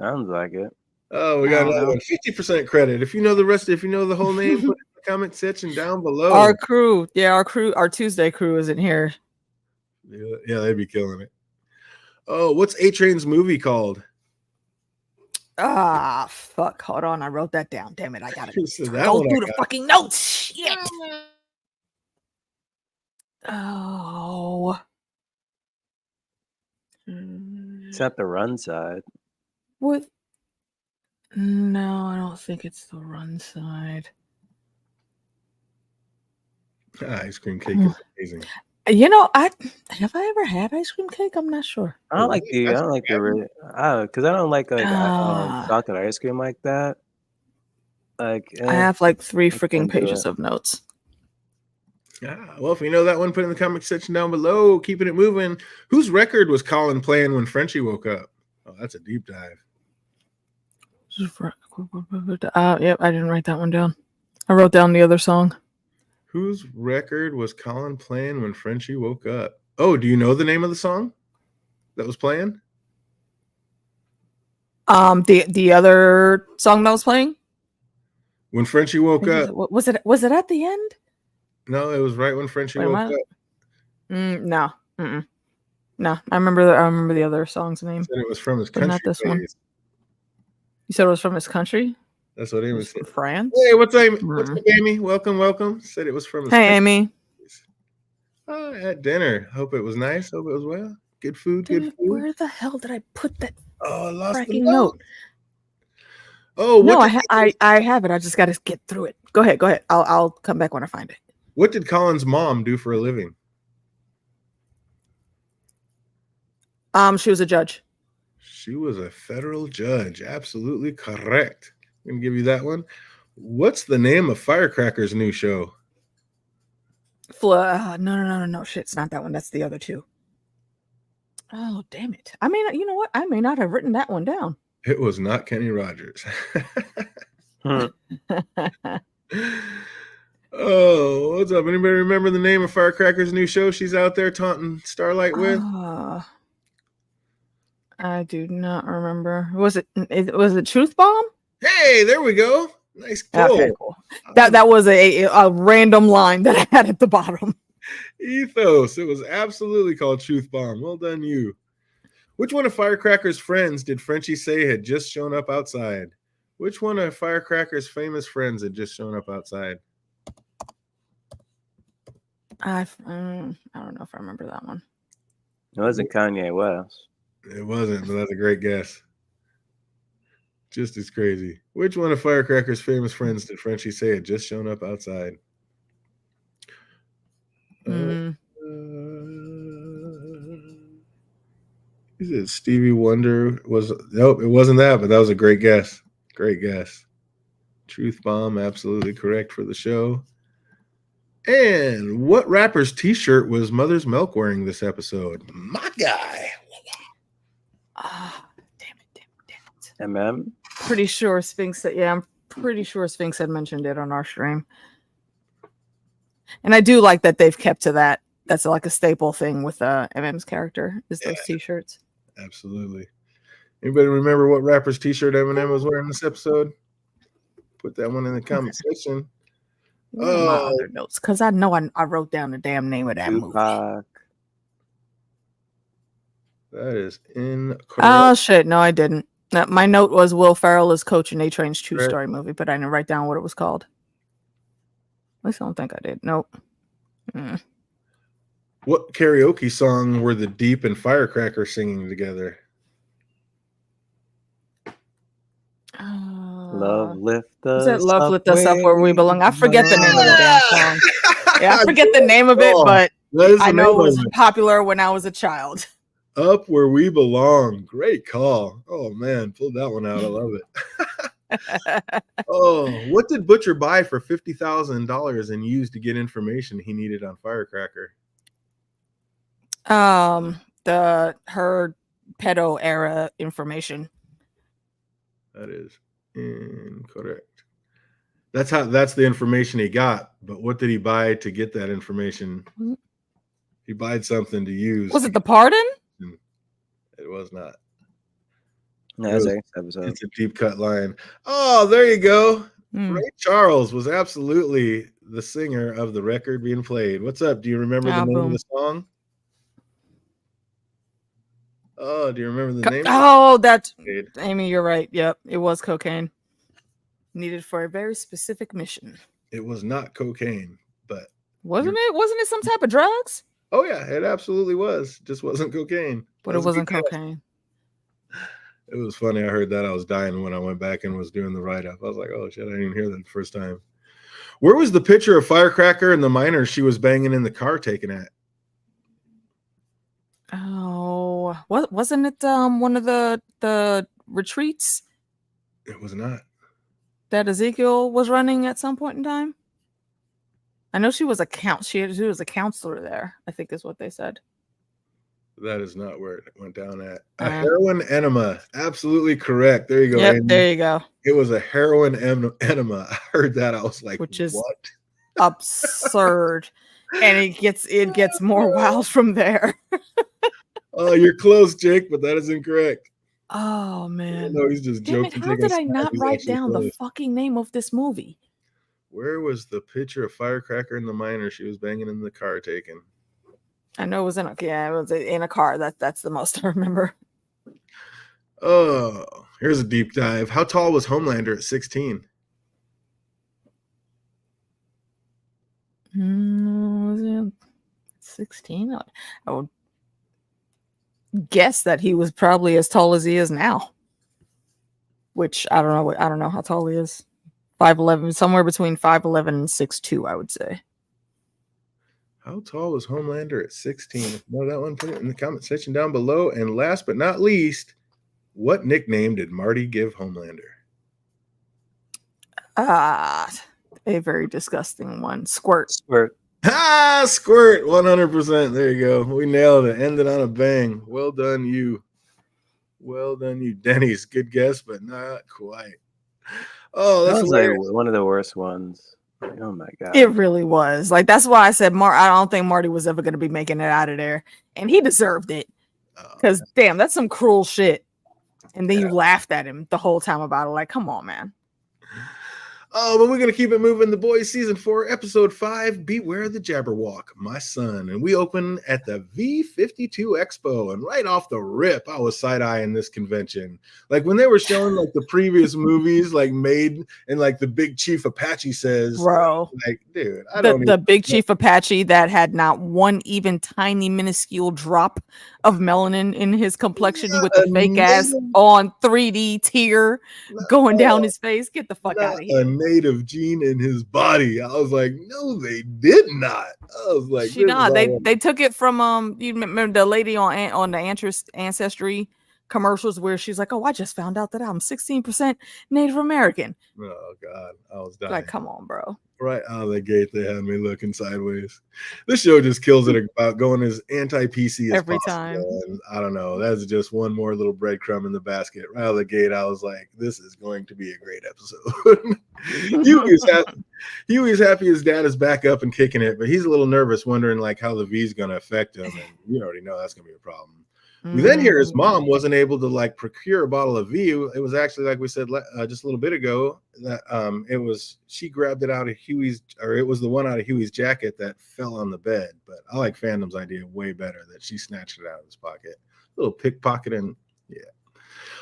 sounds like it. Oh, we got another one. 50% credit. If you know the rest, if you know the whole name, put it in the comment section down below. Our crew, our Tuesday crew isn't here. Yeah, they'd be killing it. Oh, what's A-Train's movie called? Ah, fuck. Hold on. I wrote that down. Damn it. I got to So go through the fucking notes. Shit. Oh. It's at the run side. What? No, I don't think it's the run side. Ice cream cake is amazing. You know, have I ever had ice cream cake? I'm not sure. I don't like the because I don't like chocolate ice cream like that. Like I have like 3 freaking pages of notes. Well, if you know that one, put it in the comment section down below. Keeping it moving. Whose record was Colin playing when Frenchie woke up? Oh, that's a deep dive. Yep, I didn't write that one down. I wrote down the other song. Whose record was Colin playing when Frenchie woke up? Oh, do you know the name of the song that was playing? The other song that was playing when Frenchie woke up. Was it at the end? No, it was right when Frenchie woke up. No, no. I remember the other song's name. Said it was from his country. Not this one. You said it was from his country? That's what Amy said. France. Hey, what's up, Amy? Welcome. Said it was from his country. Amy. At dinner. Hope it was nice. Hope it was well. Good food. Good food. Where the hell did I put that? Oh, I lost the note. Oh, no, I have it. I just got to get through it. Go ahead. I'll come back when I find it. What did Colin's mom do for a living? She was a judge. She was a federal judge. Absolutely correct. I'm gonna give you that one. What's the name of Firecracker's new show? No. Shit, it's not that one. That's the other two. Oh, damn it. I mean, you know what? I may not have written that one down. It was not Kenny Rogers. Oh, what's up? Anybody remember the name of Firecracker's new show she's out there taunting Starlight with? I do not remember. Was it Truth Bomb? Hey, there we go. Nice pull. Okay, cool. That was a random line that I had at the bottom. Ethos. It was absolutely called Truth Bomb. Well done, you. Which one of Firecracker's friends did Frenchie say had just shown up outside? Which one of Firecracker's famous friends had just shown up outside? I don't know if I remember that one. It wasn't Kanye West. It wasn't, but that's a great guess. Just as crazy. Which one of Firecracker's famous friends did Frenchie say had just shown up outside? Is it Stevie Wonder? Nope, it wasn't that, but that was a great guess. Great guess. Truth Bomb, absolutely correct for the show. And what rapper's t-shirt was Mother's Milk wearing this episode? My guy. Damn it. MM? Pretty sure Sphinx I'm pretty sure Sphinx had mentioned it on our stream. And I do like that they've kept to that. That's like a staple thing with MM's character is those t-shirts. Absolutely. Anybody remember what rapper's t-shirt Eminem was wearing this episode? Put that one in the comment section. My other notes, because I know I wrote down the damn name of that movie. That is incorrect. Oh shit! No, I didn't. No, my note was Will Ferrell is coach in A-Train's True Story movie, but I didn't write down what it was called. At least I don't think I did. Nope. What karaoke song were the Deep and Firecracker singing together? Love lift us up. Love lift us up where we belong. I forget the name of the damn song. Yeah, I forget the name of it, but I know it was popular when I was a child. Up Where We Belong. Great call. Oh man, pulled that one out. I love it. Oh, what did Butcher buy for $50,000 and use to get information he needed on Firecracker? Her pedo era information. That is Incorrect. That's the information he got. But what did he buy to get that information? He bought something to use. Was it the pardon? It was not. No, that's next episode. It's a deep cut line. Oh, there you go. Ray Charles was absolutely the singer of the record being played. What's up? Do you remember the name of the song? Oh, do you remember the name? Oh, that's Amy. You're right. Yep, it was cocaine. Needed for a very specific mission. It was not cocaine, but wasn't it? Wasn't it some type of drugs? Oh yeah, it absolutely was. Just wasn't cocaine. But it wasn't cocaine. It was funny. I heard that. I was dying when I went back and was doing the write-up. I was like, oh shit, I didn't even hear that the first time. Where was the picture of Firecracker and the miner she was banging in the car taken at? Oh, wasn't it one of the retreats? It was not. That Ezekiel was running at some point in time. I know she was a she was a counselor there, I think is what they said. That is not where it went down at. A heroin enema. Absolutely correct. There you go. Yep, there you go. It was a heroin enema. I heard that. I was like, which is what? Absurd. And it gets more wild from there. Oh, you're close, Jake, but that is incorrect. Oh man. No, he's just joking. How did I not write down the fucking name of this movie? Where was the picture of Firecracker and the miner she was banging in the car taken? I know it was in a car. That's the most I remember. Oh, here's a deep dive. How tall was Homelander at 16? Was it 16? I would guess that he was probably as tall as he is now. Which I don't know. I don't know how tall he is. 5'11", somewhere between 5'11" and 6'2", I would say. How tall was Homelander at 16? If you know that one, put it in the comment section down below. And last but not least, what nickname did Marty give Homelander? A very disgusting one. Squirt. Squirt. Ah, Squirt. 100%. There you go. We nailed it. Ended on a bang. Well done, you. Well done, you. Denny's. Good guess, but not quite. Oh, that's like one of the worst ones. Oh my god. It really was. Like that's why I said I don't think Marty was ever going to be making it out of there. And he deserved it. Because damn, that's some cruel shit. And then you laughed at him the whole time about it. Like, come on, man. Oh, but we're going to keep it moving. The Boys Season 4, Episode 5, Beware the Jabberwock, My Son. And we open at the V52 Expo. And right off the rip, I was side-eyeing this convention. Like, when they were showing, like, the previous movies, like, made, and, like, the Big Chief Apache says, bro, like, dude, the Big Chief Apache that had not one even tiny, minuscule drop of melanin in his complexion with the fake ass on 3D tear going down his face. Get the fuck out of here. Native gene in his body. I was like, no, they did not. I was like, they took it from you remember the lady on the Ancestry commercials where she's like, oh, I just found out that I'm 16% Native American. Oh god, I was dying. Like, come on, bro. Right out of the gate, they had me looking sideways. This show just kills it about going as anti-PC as every possible. time. And I don't know. That's just one more little breadcrumb in the basket. Right out of the gate, I was like, this is going to be a great episode. Huey's happy his dad is back up and kicking it, but he's a little nervous, wondering like how the V's going to affect him. And you already know that's going to be a problem. We then hear his mom wasn't able to like procure a bottle of V. It was actually, like we said just a little bit ago, that she grabbed it out of Huey's, or it was the one out of Huey's jacket that fell on the bed. But I like Fandom's idea way better, that she snatched it out of his pocket. A little pickpocket, and yeah.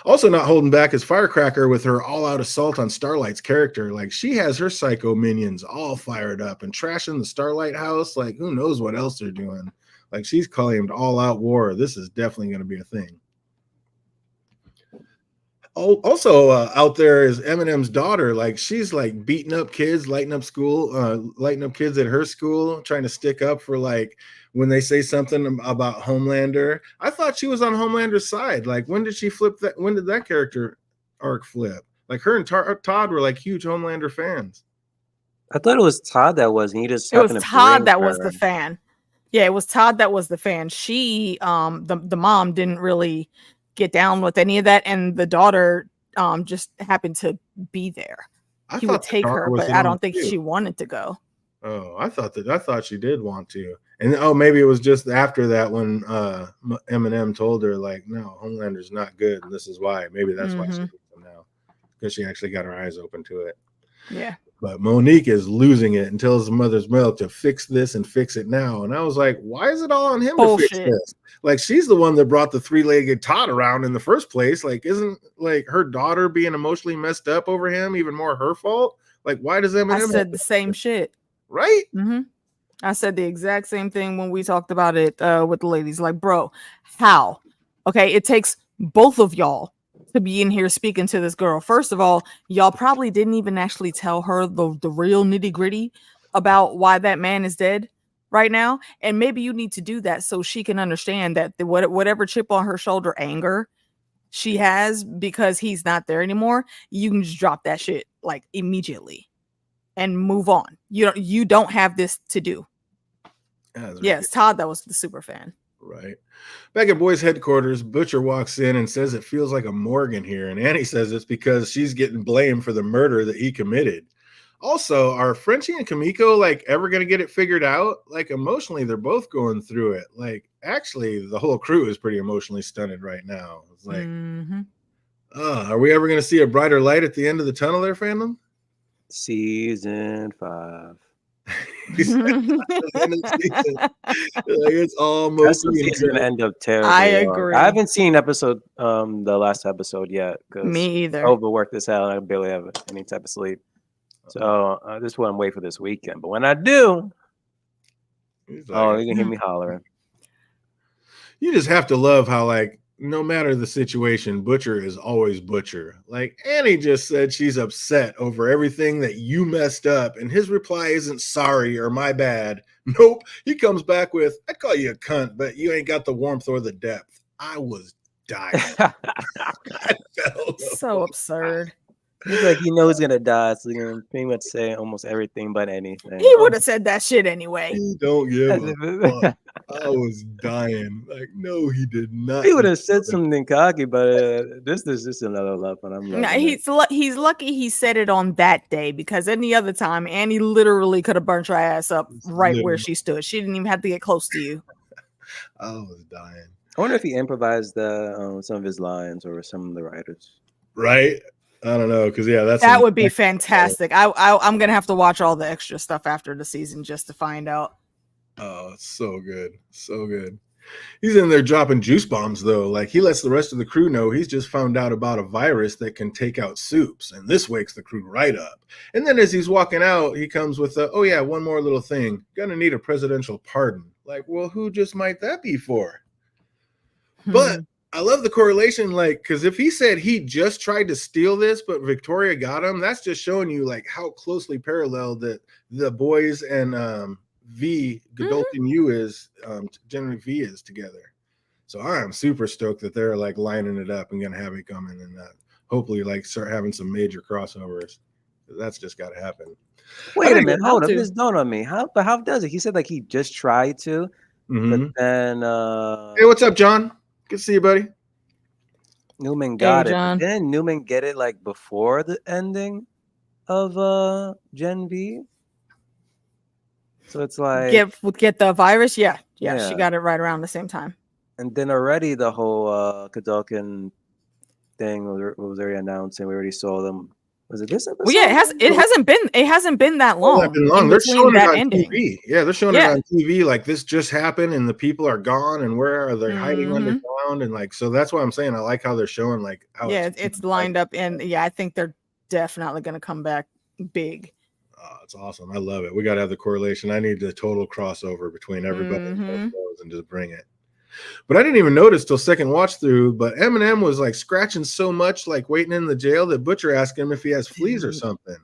Also not holding back is Firecracker with her all-out assault on Starlight's character. Like, she has her psycho minions all fired up and trashing the Starlight house. Like, who knows what else they're doing. Like, she's claimed all-out war. This is definitely going to be a thing. Also, out there is Eminem's daughter. Like, she's like beating up kids, lighting up kids at her school, trying to stick up for like when they say something about Homelander. I thought she was on Homelander's side. Like, when did she flip that? When did that character arc flip? Like, her and Todd were like huge Homelander fans. I thought it was Todd that was. And he just it was Todd that was the fan. Yeah, it was Todd that was the fan. She, the mom didn't really get down with any of that, and the daughter just happened to be there. I He would thought the take daughter her, was but in I on don't it think too. she wanted to go. Oh, I thought she did want to, and maybe it was just after that when Eminem told her like, no, Homelander's not good, and this is why. Maybe that's why she hates him now, because she actually got her eyes open to it. Yeah. But Monique is losing it and tells Mother's Milk to fix this and fix it now. And I was like, why is it all on him Bullshit. to fix this? Like, she's the one that brought the 3-legged tot around in the first place. Like, isn't like her daughter being emotionally messed up over him even more her fault? Like, why does Eminem? I said the same shit. Right? I said the exact same thing when we talked about it with the ladies. Like, bro, how? Okay, it takes both of y'all to be in here speaking to this girl. First of all, y'all probably didn't even actually tell her the real nitty gritty about why that man is dead right now. And maybe you need to do that so she can understand that whatever chip on her shoulder anger she has because he's not there anymore, you can just drop that shit like immediately and move on. You don't have this to do. Yes, Todd, that was the super fan. Right. Back at Boys headquarters, Butcher walks in and says it feels like a morgue in here. And Annie says it's because she's getting blamed for the murder that he committed. Also, are Frenchie and Kamiko like ever going to get it figured out? Like emotionally, they're both going through it. Like actually, the whole crew is pretty emotionally stunted right now. It's like, are we ever going to see a brighter light at the end of the tunnel there, fandom? Season 5. It's almost that's the season end of terrible. I agree. I haven't seen the last episode yet because me either. Overworked as hell and I barely have any type of sleep. So I just want to wait for this weekend. But when I do, you can hear me hollering. You just have to love how like no matter the situation, Butcher is always Butcher. Like Annie just said she's upset over everything that you messed up, and his reply isn't sorry or my bad. Nope. He comes back with, I call you a cunt, but you ain't got the warmth or the depth. I was dying. So absurd. He's like, he knows he's gonna die, so he's gonna pretty much say almost everything but anything. He would have said that shit anyway. He don't give a fuck. I was dying. Like, no, he did not. He would have said something cocky, but this is just another love, and I'm he's lucky he said it on that day, because any other time, Annie literally could have burnt her ass up right where she stood. She didn't even have to get close to you. I was dying. I wonder if he improvised some of his lines or some of the writers. Right. I don't know, because that would be fantastic. I'm gonna have to watch all the extra stuff after the season just to find out. Oh, it's so good, so good. He's in there dropping juice bombs though. Like he lets the rest of the crew know he's just found out about a virus that can take out soups, and this wakes the crew right up. And then as he's walking out, he comes with one more little thing. Gonna need a presidential pardon. Like, well, who just might that be for? But I love the correlation, like, because if he said he just tried to steal this, but Victoria got him, that's just showing you like how closely parallel that the boys and V, Godolphin U is, generally V is together. So I am super stoked that they're like lining it up and gonna have it coming, and hopefully like start having some major crossovers. That's just got to happen. Wait a minute, hold up, this dawned on me. How does it? He said like he just tried to, but then hey, what's up, John? Good to see you, buddy. Newman got it. But didn't Newman get it like before the ending of Gen V? So it's like get the virus. Yeah, she got it right around the same time. And then already the whole Kadokan thing was already announced, and we already saw them. Was it this episode? Well, yeah, it hasn't been that long. They're showing it on TV. Yeah, they're showing it on TV. Like this just happened, and the people are gone, and where are they hiding underground? And like, so that's why I'm saying I like how they're showing like how it's lined up, and I think they're definitely going to come back big. It's awesome. I love it. We got to have the correlation. I need the total crossover between everybody and just bring it. But I didn't even notice till second watch through. But Eminem was like scratching so much, like waiting in the jail, that Butcher asked him if he has fleas or something.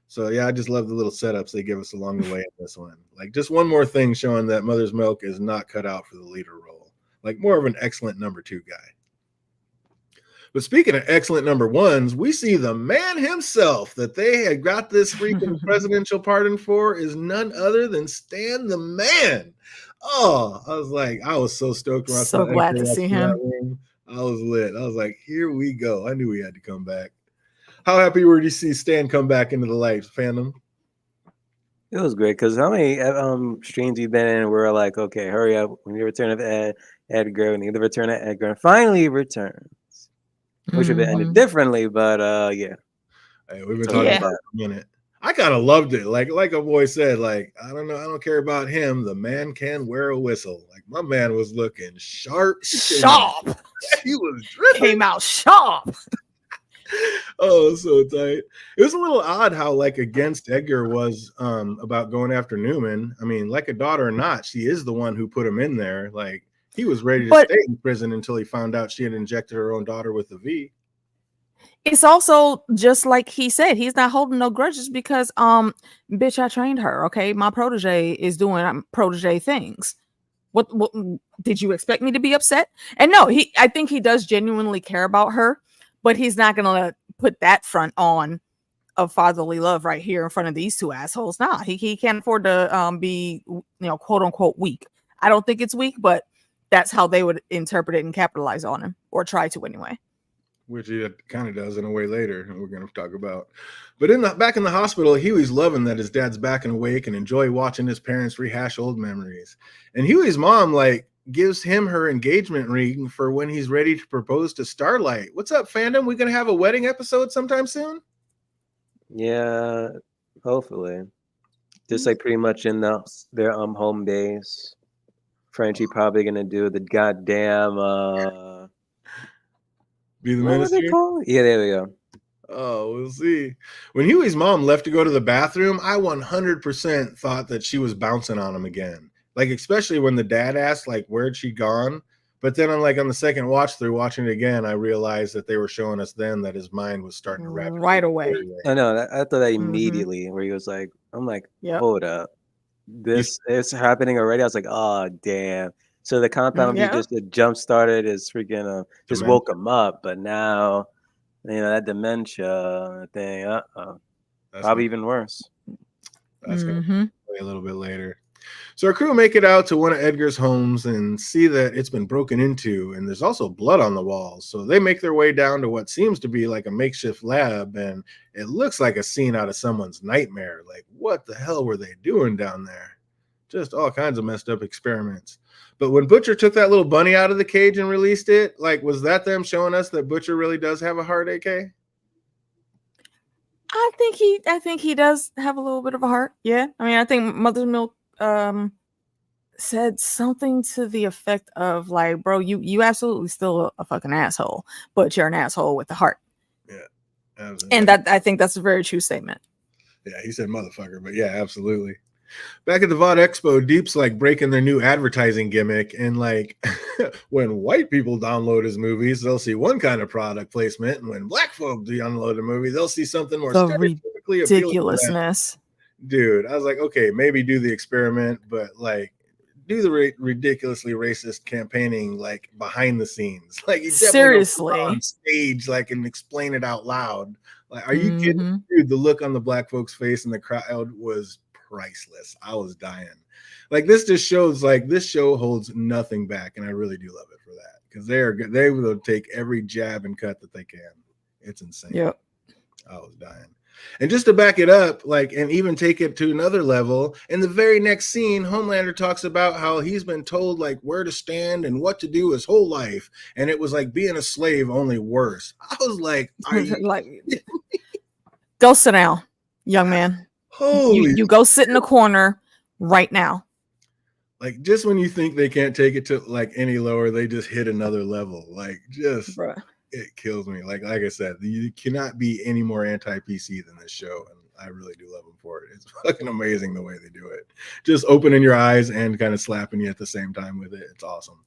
So yeah, I just love the little setups they give us along the way in this one. Like just one more thing showing that Mother's Milk is not cut out for the leader role. Like more of an excellent number 2 guy. But speaking of excellent number ones, we see the man himself that they had got this freaking presidential pardon for is none other than Stan the Man. Oh, I was so stoked when I saw glad to see him. I was lit. I was like, here we go. I knew he had to come back. How happy were you to see Stan come back into the light, fandom? It was great because how many streams you've been in? We're like, okay, hurry up. When you return of Edgar, we need the return of Edgar, and finally he returns. Which would have ended differently, but yeah. Hey, we've been talking about it for a minute. I kind of loved it. Like a boy said, like, I don't know, I don't care about him. The man can wear a whistle. Like my man was looking sharp. Sharp. He was dripping. Came out sharp. Oh, so tight. It was a little odd how like against Edgar was about going after Newman. I mean, like a daughter or not, she is the one who put him in there. Like he was ready to stay in prison until he found out she had injected her own daughter with the V. It's also just like he said, he's not holding no grudges because bitch, I trained her. Okay, my protege is doing protege things. What did you expect me to be upset? And no, I think he does genuinely care about her, but he's not gonna put that front on of fatherly love right here in front of these two assholes. Nah, he can't afford to be, you know, quote unquote weak. I don't think it's weak, but that's how they would interpret it and capitalize on him, or try to anyway. Which he kind of does in a way later, and we're going to talk about. But back in the hospital, Huey's loving that his dad's back and awake and enjoy watching his parents rehash old memories. And Huey's mom like gives him her engagement ring for when he's ready to propose to Starlight. What's up, fandom? We gonna have a wedding episode sometime soon? Yeah, hopefully. Just like pretty much in their home base. Frenchie probably gonna do the goddamn be the minister? Yeah, there we go. Oh, we'll see. When Huey's mom left to go to the bathroom, I 100% thought that she was bouncing on him again. Like, especially when the dad asked, like, where'd she gone? But then on the second watch through, watching it again, I realized that they were showing us then that his mind was starting to rapidly right away. I know. I thought that immediately, where he was like, I'm like, hold up. This is happening already. I was like, oh, damn. So the compound view just jump started his freaking just woke him up, but now that dementia thing, probably even worse. That's gonna play a little bit later. So our crew make it out to one of Edgar's homes and see that it's been broken into, and there's also blood on the walls. So they make their way down to what seems to be like a makeshift lab, and it looks like a scene out of someone's nightmare. Like, what the hell were they doing down there? Just all kinds of messed up experiments. But when Butcher took that little bunny out of the cage and released it, like, was that them showing us that Butcher really does have a heart, AK? I think he does have a little bit of a heart. Yeah. I mean, I think Mother's Milk said something to the effect of like, bro, you absolutely still a fucking asshole, but you're an asshole with a heart. Yeah. Absolutely. And that I think that's a very true statement. Yeah, he said motherfucker, but yeah, absolutely. Back at the VOD Expo, Deep's like breaking their new advertising gimmick, and like when white people download his movies, they'll see one kind of product placement, and when black folk download a movie, they'll see something more stereotypically ridiculousness. Dude, I was like, okay, maybe do the experiment, but like do the ridiculously racist campaigning like behind the scenes. Like you seriously on stage, like, and explain it out loud. Like, are you kidding? Dude, the look on the black folks' face in the crowd was priceless. I was dying. Like, this just shows like this show holds nothing back, and I really do love it for that, because they will take every jab and cut that they can. It's insane. Yep. I was dying. And just to back it up, like, and even take it to another level, in the very next scene, Homelander talks about how he's been told like where to stand and what to do his whole life, and it was like being a slave, only worse. I was like, like, go sit down, young man. Holy, you go sit in the corner right now. Like, just when you think they can't take it to like any lower, they just hit another level. Like, just bruh. It kills me. Like I said, you cannot be any more anti-PC than this show, and I really do love them for it. It's fucking amazing the way they do it. Just opening your eyes and kind of slapping you at the same time with it. It's awesome.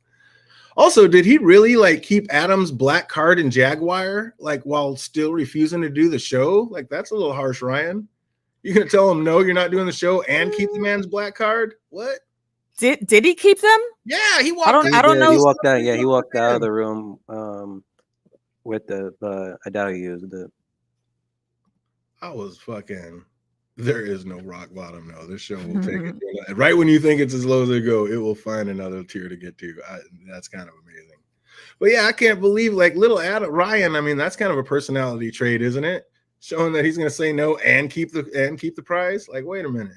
Also, did he really like keep Adam's black card and Jaguar like while still refusing to do the show? Like, that's a little harsh, Ryan. You gonna tell him no, you're not doing the show and keep the man's black card? What? Did he keep them? Yeah, he walked. I don't know. He walked out. Yeah, he walked out of the room. With the I doubt he used it. I was fucking. There is no rock bottom. No, this show will take it. Right when you think it's as low as they go, it will find another tier to get to. That's kind of amazing. But yeah, I can't believe like little Adam Ryan. I mean, that's kind of a personality trait, isn't it? showing that he's going to say no and keep the prize. Like, wait a minute.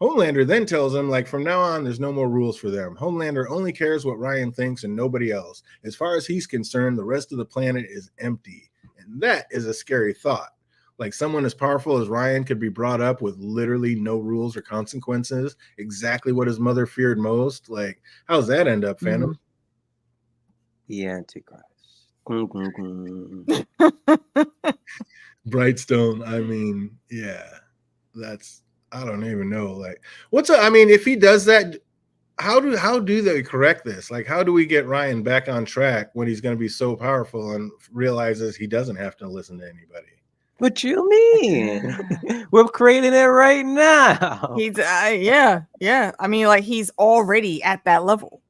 Homelander then tells him, like, from now on, there's no more rules for them. Homelander only cares what Ryan thinks and nobody else. As far as he's concerned, the rest of the planet is empty. And that is a scary thought. Like, someone as powerful as Ryan could be brought up with literally no rules or consequences, exactly what his mother feared most. Like, how's that end up, Phantom? The Antichrist. Brightstone, I mean, yeah, that's, I don't even know. Like, I mean, if he does that, how do they correct this? Like, how do we get Ryan back on track when he's going to be so powerful and realizes he doesn't have to listen to anybody? What you mean? We're creating it right now. He's yeah. I mean, like, he's already at that level.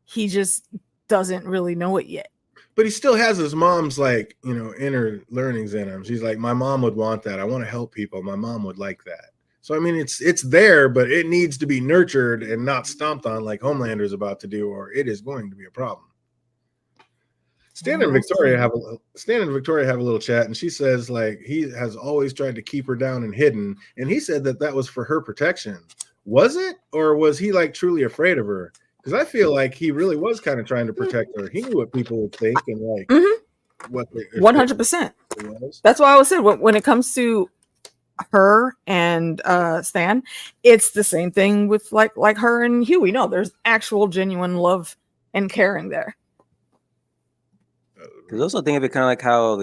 He just doesn't really know it yet. But he still has his mom's, like, you know, inner learnings in him. She's like, my mom would want that. I want to help people. My mom would like that. So I mean, it's there, but it needs to be nurtured and not stomped on like Homelander's about to do, or it is going to be a problem. Stan and Victoria have a little chat, and she says, like, he has always tried to keep her down and hidden, and he said that was for her protection. Was it, or was he like truly afraid of her? Because I feel like he really was kind of trying to protect her. He knew what people would think and like what they 100%. That's why I was saying when it comes to her and Stan, it's the same thing with like her and Huey. No, there's actual genuine love and caring there. Because also think of it kind of like how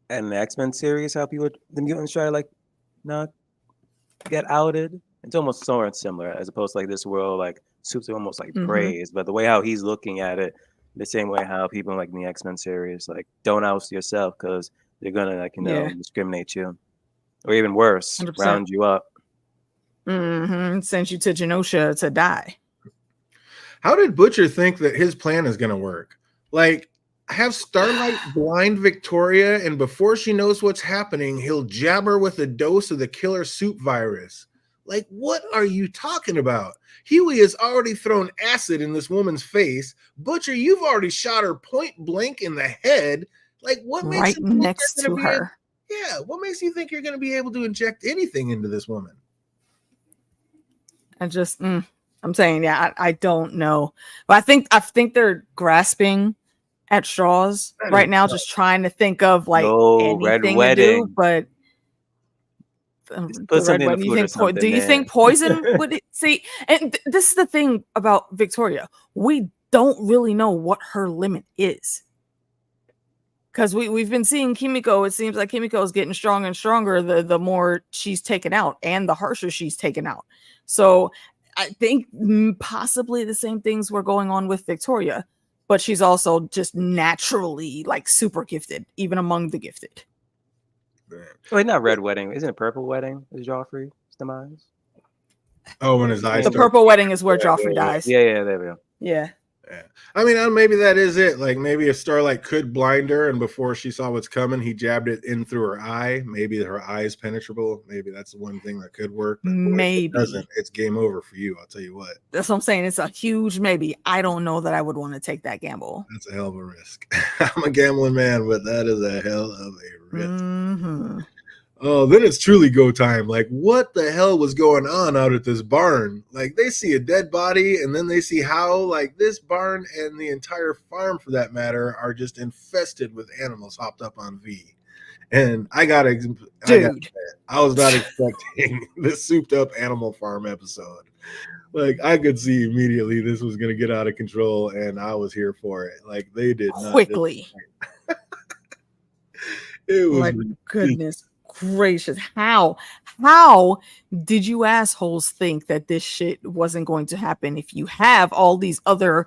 in the X-Men series, how the mutants try to like not get outed. It's almost somewhat similar, as opposed to like this world, like Supes are almost like praised, but the way how he's looking at it, the same way how people like in the X-Men series, like, don't oust yourself because they're gonna, like, you know, discriminate you, or even worse, 100%. round you up. Send you to Genosha to die. How did Butcher think that his plan is gonna work? Like, have Starlight blind Victoria, and before she knows what's happening, he'll jab her with a dose of the killer soup virus. Like, what are you talking about? Huey has already thrown acid in this woman's face. Butcher, you've already shot her point blank in the head. Like, what makes right you think next to her? What makes you think you're going to be able to inject anything into this woman? I just, I'm saying, yeah, I don't know, but I think they're grasping at straws right now, just trying to think of like anything to do, but. Put something in the food or something. Do you think poison would see? And this is the thing about Victoria. We don't really know what her limit is. Because we've been seeing Kimiko. It seems like Kimiko is getting stronger and stronger the more she's taken out and the harsher she's taken out. So I think possibly the same things were going on with Victoria, but she's also just naturally like super gifted, even among the gifted. Wait, not Red Wedding. Isn't it Purple Wedding? Is Joffrey's demise? Oh, when his eyes. The Purple Wedding is where Joffrey dies. Yeah, there we go. Yeah. I mean, maybe that is it. Like, maybe if Starlight could blind her, and before she saw what's coming, he jabbed it in through her eye. Maybe her eye is penetrable. Maybe that's the one thing that could work. But maybe if it doesn't, it's game over for you. I'll tell you what. That's what I'm saying. It's a huge maybe. I don't know that I would want to take that gamble. That's a hell of a risk. I'm a gambling man, but that is a hell of a risk. Oh, then it's truly go time. Like, what the hell was going on out at this barn? Like, they see a dead body, and then they see how, like, this barn and the entire farm, for that matter, are just infested with animals hopped up on V. And I was not expecting this souped up Animal Farm episode. Like, I could see immediately this was going to get out of control, and I was here for it. Like, they did not quickly. It was goodness gracious. How did you assholes think that this shit wasn't going to happen if you have all these other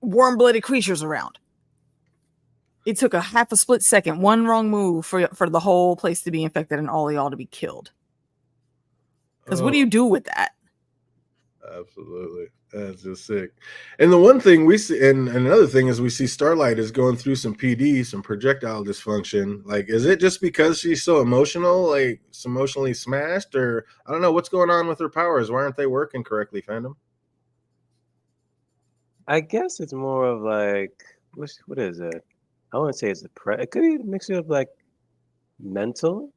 warm-blooded creatures around? It took a half a split second, one wrong move for the whole place to be infected and all of y'all to be killed. Because what do you do with that? Absolutely. That's just sick. And the one thing we see, and another thing is we see Starlight is going through some PD, some projectile dysfunction. Like, is it just because she's so emotional, like emotionally smashed, or I don't know what's going on with her powers? Why aren't they working correctly, fandom? I guess it's more of like, what is it? I wouldn't say it's it could be a mixture of like mental,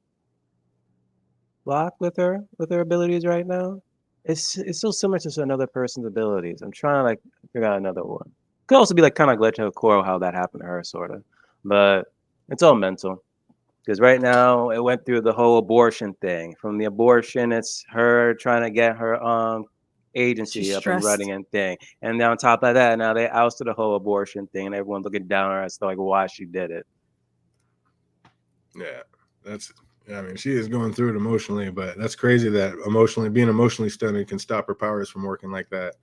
block with her abilities right now. It's so similar to another person's abilities. I'm trying to like figure out another one. Could also be like kind of like Legend of Korra, how that happened to her, sort of. But it's all mental. Because right now it went through the whole abortion thing. From the abortion, it's her trying to get her agency She's up and stressed. running and thing. And then on top of that, now they ousted the whole abortion thing, and everyone's looking down on her as to like why she did it. Yeah, I mean, she is going through it emotionally, but that's crazy that being emotionally stunted can stop her powers from working like that.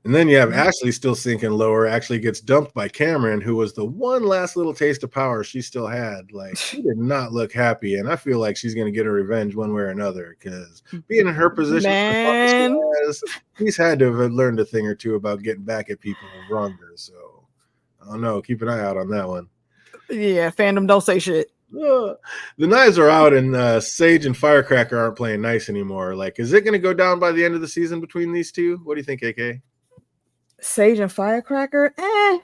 And then you have Ashley still sinking lower, actually gets dumped by Cameron, who was the one last little taste of power she still had. Like, she did not look happy, and I feel like she's going to get her revenge one way or another, because being in her position for as long as she has, she's had to have learned a thing or two about getting back at people who wronged her. So, I don't know. Keep an eye out on that one. Yeah, fandom don't say shit. The knives are out, and Sage and Firecracker aren't playing nice anymore. Like, is it going to go down by the end of the season between these two? What do you think, AK? Sage and Firecracker? I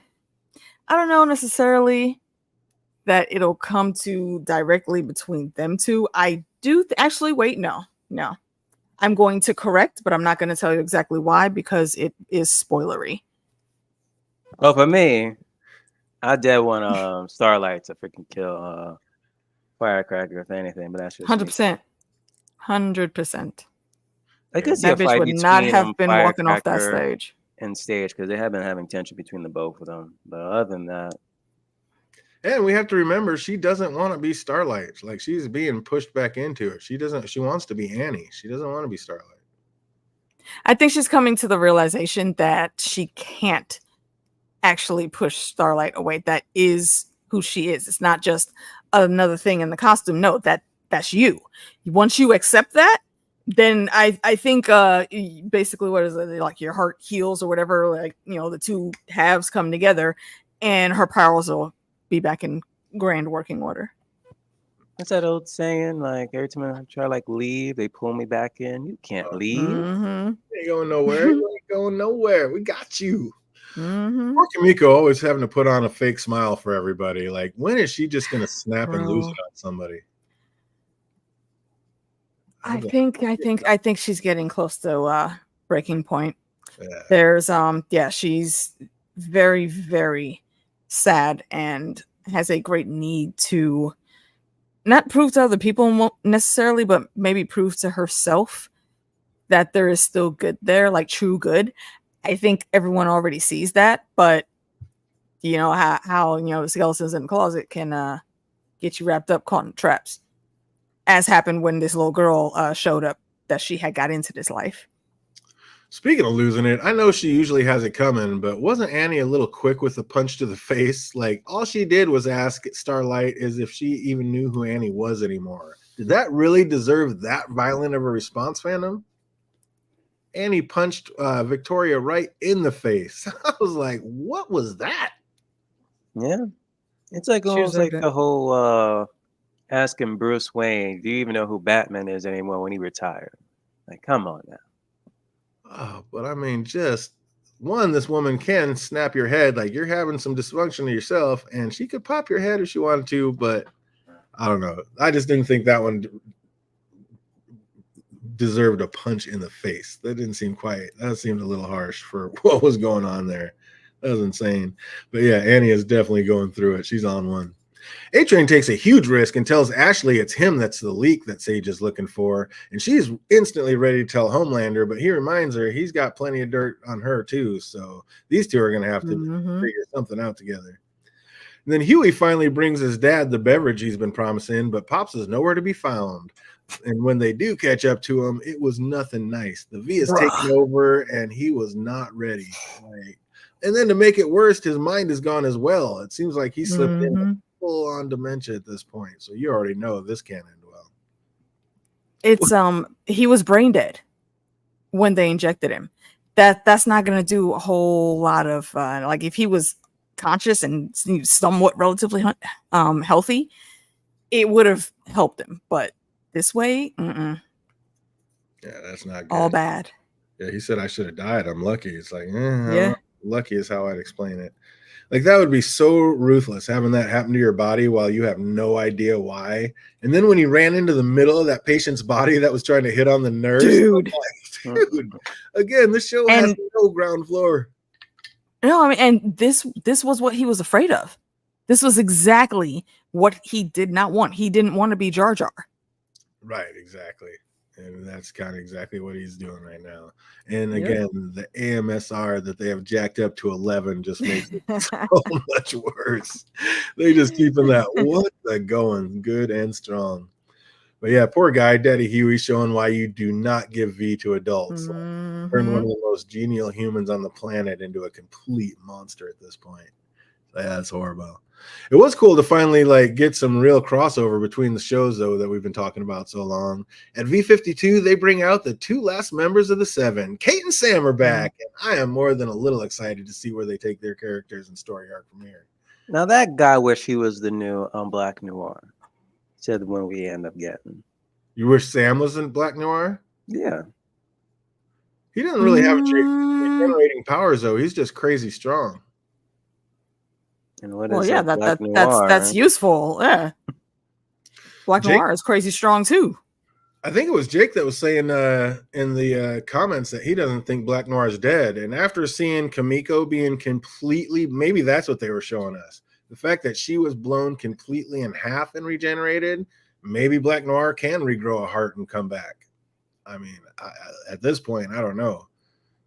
don't know necessarily that it'll come to directly between them two. I do actually wait. No. I'm going to correct, but I'm not going to tell you exactly why because it is spoilery. Well, for me, I did want Starlight to freaking kill Firecracker if anything, but that's just 100%. 100%. I could see That a bitch fight would between not have been walking off that Firecracker stage. and Stage because they have been having tension between the both of them. But other than that, and we have to remember she doesn't want to be Starlight. Like, she's being pushed back into it. She wants to be Annie. She doesn't want to be Starlight. I think she's coming to the realization that she can't actually push Starlight away. That is who she is. It's not just another thing in the costume. No, that's you. Once you accept that, then I think basically what is it, like your heart heals or whatever, like, you know, the two halves come together and her powers will be back in grand working order. what's that old saying? Like every time I try to like leave, they pull me back in. You can't leave. Mm-hmm. You ain't going nowhere. You ain't going nowhere. We got you. Mm-hmm. Poor Kimiko always having to put on a fake smile for everybody. Like, when is she just gonna snap and lose it on somebody? I think she's getting close to breaking point. Yeah. There's she's very, very sad and has a great need to not prove to other people necessarily, but maybe prove to herself that there is still good there, like true good. I think everyone already sees that, but you know how you know skeletons in the closet can get you wrapped up caught in traps, as happened when this little girl showed up that she had got into this life. Speaking of losing it, I know she usually has it coming, but wasn't Annie a little quick with the punch to the face? Like, all she did was ask Starlight as if she even knew who Annie was anymore. Did that really deserve that violent of a response, fandom? Annie punched Victoria right in the face. I was like, what was that? Yeah. It's like almost like the whole asking Bruce Wayne, do you even know who Batman is anymore when he retired? Like, come on now. Oh, but I mean, just one, this woman can snap your head. Like, you're having some dysfunction to yourself, and she could pop your head if she wanted to, but I don't know. I just didn't think that one deserved a punch in the face. That seemed a little harsh for what was going on there. That was insane. But yeah, Annie is definitely going through it. She's on one. A-Train takes a huge risk and tells Ashley it's him that's the leak that Sage is looking for, and she's instantly ready to tell Homelander, but he reminds her he's got plenty of dirt on her too, so these two are going to have to figure something out together. And then Huey finally brings his dad the beverage he's been promising, but Pops is nowhere to be found. And when they do catch up to him, it was nothing nice. The V is taken over, and he was not ready. And then to make it worse, his mind is gone as well. It seems like he slipped in full-on dementia at this point. So you already know this can't end well. It's he was brain dead when they injected him. That's not gonna do a whole lot of like if he was conscious and somewhat relatively healthy, it would have helped him. But this way, yeah, that's not good. All bad. Yeah, he said I should have died. I'm lucky. It's like, yeah. Lucky is how I'd explain it. Like, that would be so ruthless, having that happen to your body while you have no idea why. And then when he ran into the middle of that patient's body that was trying to hit on the nurse, dude. Like, dude, again, this show has no ground floor. No, I mean, and this was what he was afraid of. This was exactly what he did not want. He didn't want to be Jar Jar. Right, exactly. And that's kind of exactly what he's doing right now. And again, the AMSR that they have jacked up to 11 just makes it so much worse. They just keeping that what the going good and strong. But yeah, poor guy, Daddy Huey, showing why you do not give V to adults. Turn one of the most genial humans on the planet into a complete monster at this point. So yeah, that's horrible. It was cool to finally like get some real crossover between the shows, though, that we've been talking about so long. At V52, they bring out the two last members of the Seven. Kate and Sam are back, and I am more than a little excited to see where they take their characters and story arc from here. Now that guy wish he was the new Black Noir. Said when we end up getting. You wish Sam was in Black Noir? Yeah. He doesn't really have regenerating powers, though. He's just crazy strong. And what well, is yeah, that's useful. Yeah. Black Noir is crazy strong too. I think it was Jake that was saying in the comments that he doesn't think Black Noir is dead. And after seeing Kimiko being completely, maybe that's what they were showing us. The fact that she was blown completely in half and regenerated, maybe Black Noir can regrow a heart and come back. I mean, at this point, I don't know.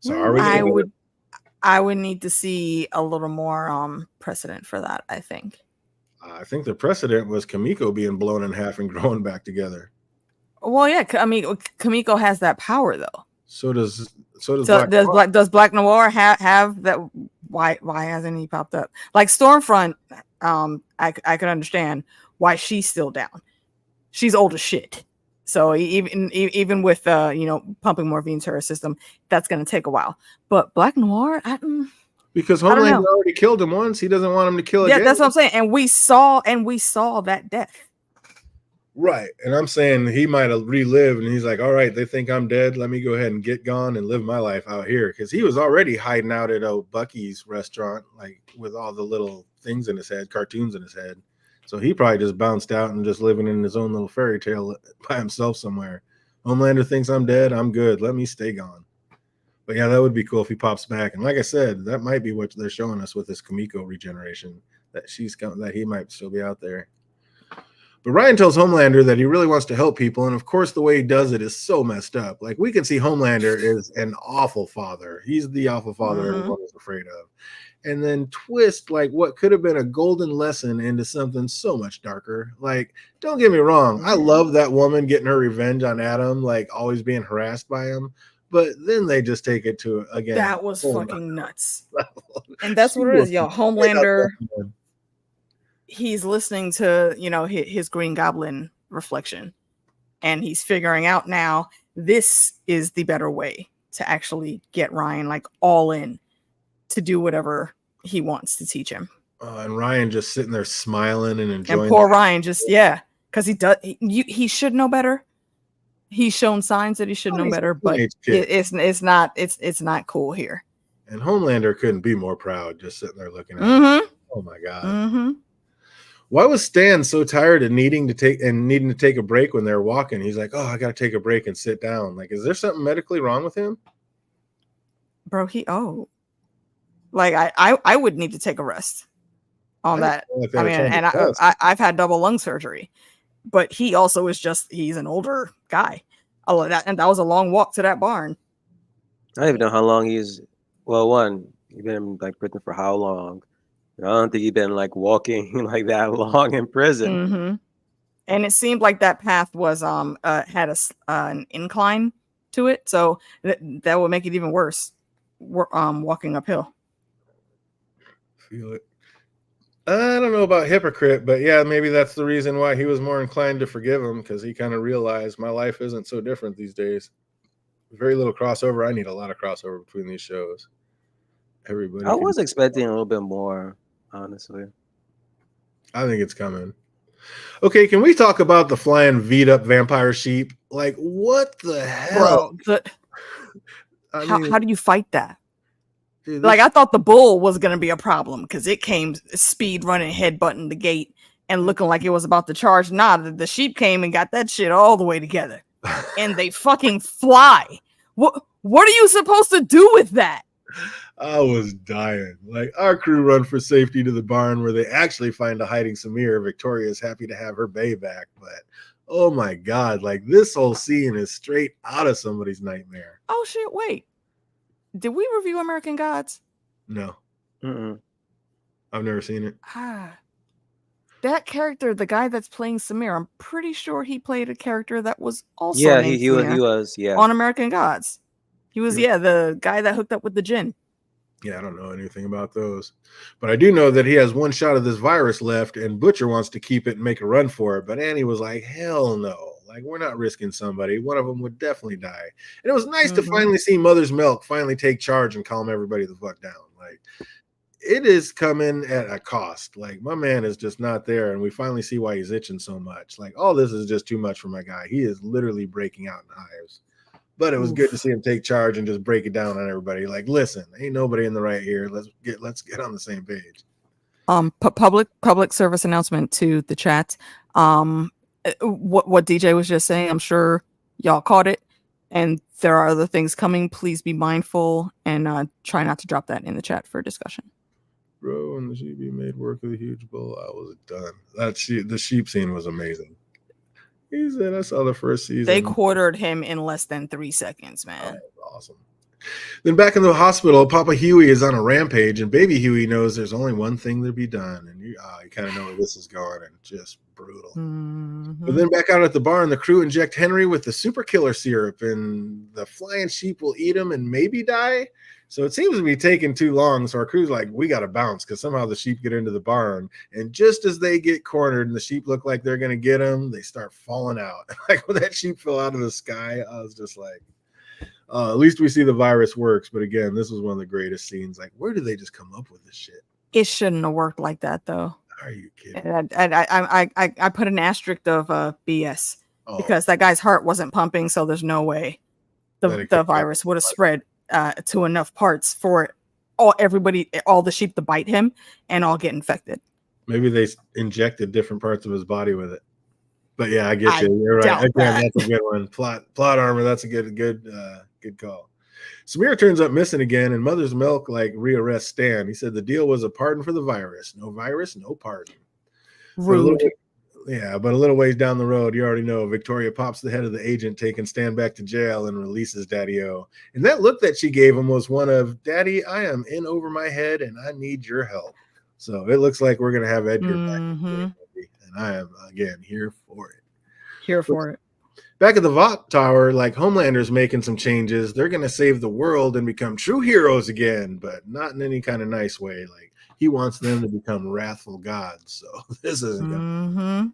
So are we? I would need to see a little more precedent for that, I think. I think the precedent was Kimiko being blown in half and growing back together. Well, yeah, I mean, Kimiko has that power, though. So does Black Noir have that? Why hasn't he popped up? Like Stormfront, I could understand why she's still down. She's old as shit. So even with pumping more V into her system, that's going to take a while. But Black Noir, because Homelander already killed him once, he doesn't want him to kill again. Yeah, that's what I'm saying. And we saw that death. Right, and I'm saying he might have relived, and he's like, "All right, they think I'm dead. Let me go ahead and get gone and live my life out here." Because he was already hiding out at Bucky's restaurant, like with all the little things in his head, cartoons in his head. So he probably just bounced out and just living in his own little fairy tale by himself somewhere. Homelander thinks I'm dead. I'm good. Let me stay gone. But yeah, that would be cool if he pops back. And like I said, that might be what they're showing us with this Kimiko regeneration, that he might still be out there. But Ryan tells Homelander that he really wants to help people. And of course, the way he does it is so messed up. Like, we can see Homelander is an awful father. He's the awful father everyone is afraid of. And then twist like what could have been a golden lesson into something so much darker. Like, don't get me wrong, I love that woman getting her revenge on Adam, like always being harassed by him. But then they just take it to again. That was fucking nuts. And that's what it is, yo. Homelander, he's listening to his Green Goblin reflection, and he's figuring out now this is the better way to actually get Ryan like all in to do whatever he wants to teach him. And Ryan just sitting there smiling and enjoying. And poor Ryan just, because he should know better. He's shown signs that he should know better, but it's not cool here. And Homelander couldn't be more proud, just sitting there looking at him. Oh my God. Why was Stan so tired of needing to take a break when they were walking? He's like, "Oh, I got to take a break and sit down." Like, is there something medically wrong with him? Bro, like I would need to take a rest on that. I mean, and I've had double lung surgery, but he also he's an older guy. All of that, and that was a long walk to that barn. I don't even know how long he's been like prison for how long. I don't think he's been like walking like that long in prison. And it seemed like that path was had an incline to it, so that would make it even worse. Walking uphill. Feel it. I don't know about hypocrite, but yeah, maybe that's the reason why he was more inclined to forgive him, because he kind of realized my life isn't so different these days. Very little crossover. I need a lot of crossover between these shows. Everybody. I was expecting a little bit more, honestly. I think it's coming. Okay, can we talk about the flying V'd up vampire sheep? Like, what the hell? Bro, how do you fight that? Dude, Like, I thought the bull was going to be a problem because it came speed running, headbutting the gate and looking like it was about to charge. Nah, the sheep came and got that shit all the way together. And they fucking fly. What are you supposed to do with that? I was dying. Like, our crew run for safety to the barn where they actually find a hiding Samir. Victoria is happy to have her bae back, but oh my God, like this whole scene is straight out of somebody's nightmare. Oh shit, wait. Did we review American Gods? No. Mm-mm. I've never seen it. That character, the guy that's playing Samir, I'm pretty sure he played a character that was also named he Samir was on American Gods. He was the guy that hooked up with the djinn. Yeah, I don't know anything about those. But I do know that he has one shot of this virus left, and Butcher wants to keep it and make a run for it. But Annie was like, hell no. Like, we're not risking somebody. One of them would definitely die. And it was nice to finally see Mother's Milk finally take charge and calm everybody the fuck down. Like, it is coming at a cost. Like, my man is just not there, and we finally see why he's itching so much. Like, all this is just too much for my guy. He is literally breaking out in hives. But it was good to see him take charge and just break it down on everybody. Like, listen, ain't nobody in the right here. Let's get on the same page. Public service announcement to the chat. What DJ was just saying, I'm sure y'all caught it, and there are other things coming. Please be mindful and try not to drop that in the chat for discussion. Bro, when the sheep made work of the huge bull, I was done. The sheep scene was amazing. He said, I saw the first season. They quartered him in less than 3 seconds, man. Oh, awesome. Then back in the hospital, Papa Huey is on a rampage, and Baby Huey knows there's only one thing to be done. And you kind of know where this is going, and just brutal. But then back out at the barn, the crew inject Henry with the super killer syrup, and the flying sheep will eat him and maybe die. So it seems to be taking too long. So our crew's like, we got to bounce because somehow the sheep get into the barn. And just as they get cornered and the sheep look like they're going to get them, they start falling out. Like when that sheep fell out of the sky, I was just like, at least we see the virus works. But again, this was one of the greatest scenes. Like, where did they just come up with this shit? It shouldn't have worked like that, though. Are you kidding? And I put an asterisk of BS because that guy's heart wasn't pumping. So there's no way the virus would have spread to enough parts for all the sheep to bite him and all get infected. Maybe they injected different parts of his body with it. But yeah, I get you. You're right. Again, that's a good one. Plot armor. That's a good call. Samir turns up missing again, and Mother's Milk rearrests Stan. He said the deal was a pardon for the virus. No virus, no pardon. Rude. But a little ways down the road, you already know Victoria pops the head of the agent, taking Stan back to jail, and releases Daddy-O. And that look that she gave him was one of, Daddy, I am in over my head, and I need your help. So it looks like we're going to have Edgar back in the movie, and I am, again, here for it. Back at the Vought Tower, Homelander's making some changes. They're going to save the world and become true heroes again, but not in any kind of nice way. He wants them to become wrathful gods. So this isn't going to.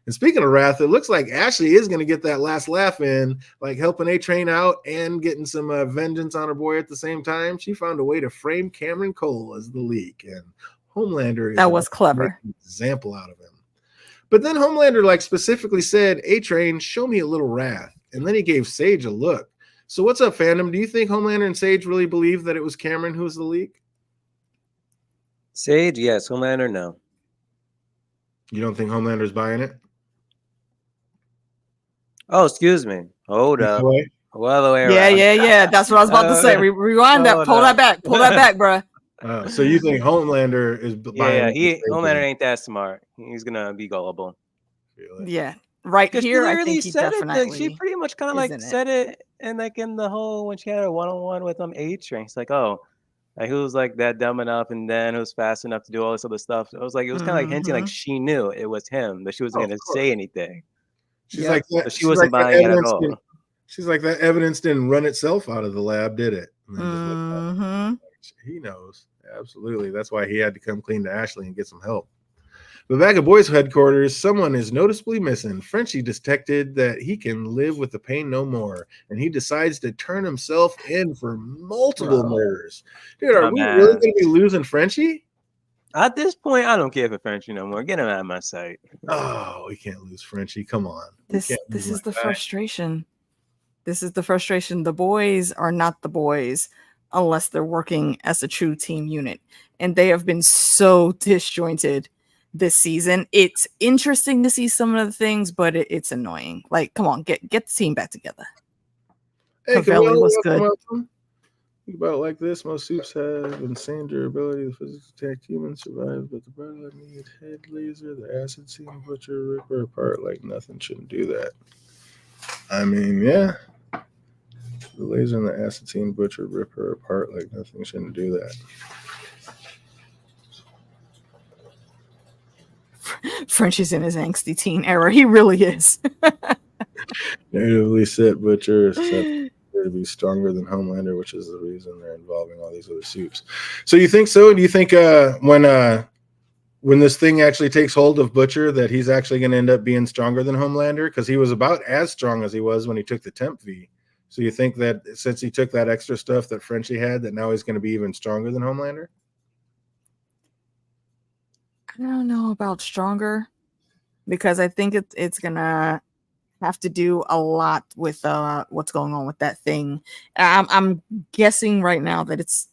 And speaking of wrath, it looks like Ashley is going to get that last laugh in, helping A-Train out and getting some vengeance on her boy at the same time. She found a way to frame Cameron Cole as the leak, and Homelander that was clever. An example out of him. But then Homelander specifically said, A-Train, show me a little wrath. And then he gave Sage a look. So what's up, fandom? Do you think Homelander and Sage really believe that it was Cameron who was the leak? Sage, yes. Homelander, no. You don't think Homelander's buying it? Oh, excuse me. Hold up. Well, the way around. Yeah. That's what I was about to say. Rewind that. Pull that back. Pull that back, bro. So you think Homelander is buying? Yeah, Homelander ain't that smart. He's gonna be gullible. Yeah, right here. I think he definitely. She pretty much kind of said it, and in the whole when she had a one-on-one with A-Train, it's who was that dumb enough, and then who was fast enough to do all this other stuff. It was it was kind of hinting she knew it was him, but she wasn't gonna say anything. She's like that. But she wasn't buying it at all. She's like that evidence didn't run itself out of the lab, did it? He knows. Absolutely. That's why he had to come clean to Ashley and get some help. But back at Boys headquarters, someone is noticeably missing. Frenchie detected that he can live with the pain no more, and he decides to turn himself in for multiple murders. Dude, are we really going to be losing Frenchie? At this point, I don't care for Frenchie no more. Get him out of my sight. Oh, we can't lose Frenchie. Come on. This is the frustration. This is the frustration. The boys are not the boys unless they're working as a true team unit. And they have been so disjointed this season. It's interesting to see some of the things, but it's annoying. Like, come on, get the team back together. Hey, Cavelli was good. Think about it like this: most soups have insane durability. The physics attack humans survive, but the bottle need head laser, the acid seam butcher, rip her apart like nothing. Shouldn't do that. I mean, yeah. The laser and the acid seam butcher rip her apart like nothing. Shouldn't do that. Frenchie's in his angsty teen era. He really is. Natively set butcher is set to be stronger than Homelander, which is the reason they're involving all these other soups. So you think so? Do you think when this thing actually takes hold of Butcher that he's actually going to end up being stronger than Homelander? Because he was about as strong as he was when he took the Temp V. So you think that since he took that extra stuff that Frenchie had, that now he's going to be even stronger than Homelander? I don't know about stronger, because I think it's gonna have to do a lot with what's going on with that thing. I'm guessing right now that it's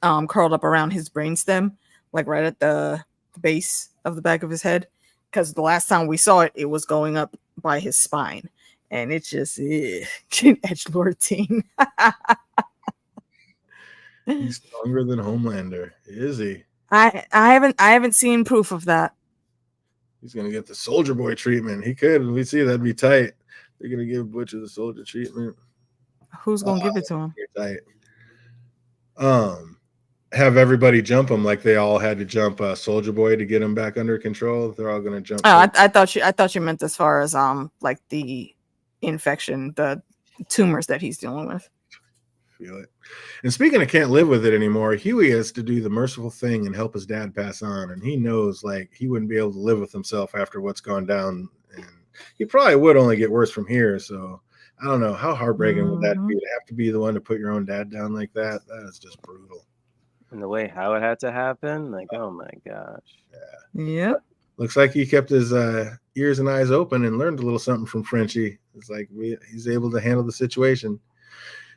curled up around his brainstem, like right at the base of the back of his head. Because the last time we saw it, it was going up by his spine, and it's just edgelord teen. He's stronger than Homelander, is he? I haven't seen proof of that. He's gonna get the Soldier Boy treatment. He could. We see that'd be tight. They're gonna give Butcher the Soldier treatment. Who's gonna give it to him? Tight. Have everybody jump him like they all had to jump Soldier Boy to get him back under control. They're all gonna jump. Oh, I thought you meant as far as like the infection, the tumors that he's dealing with. Feel it. And speaking of can't live with it anymore, Huey has to do the merciful thing and help his dad pass on. And he knows like he wouldn't be able to live with himself after what's gone down. And he probably would only get worse from here. So I don't know. How heartbreaking would that be to have to be the one to put your own dad down like that? That is just brutal. And the way how it had to happen, like, oh my gosh. Yeah. Looks like he kept his ears and eyes open and learned a little something from Frenchie. It's like he's able to handle the situation.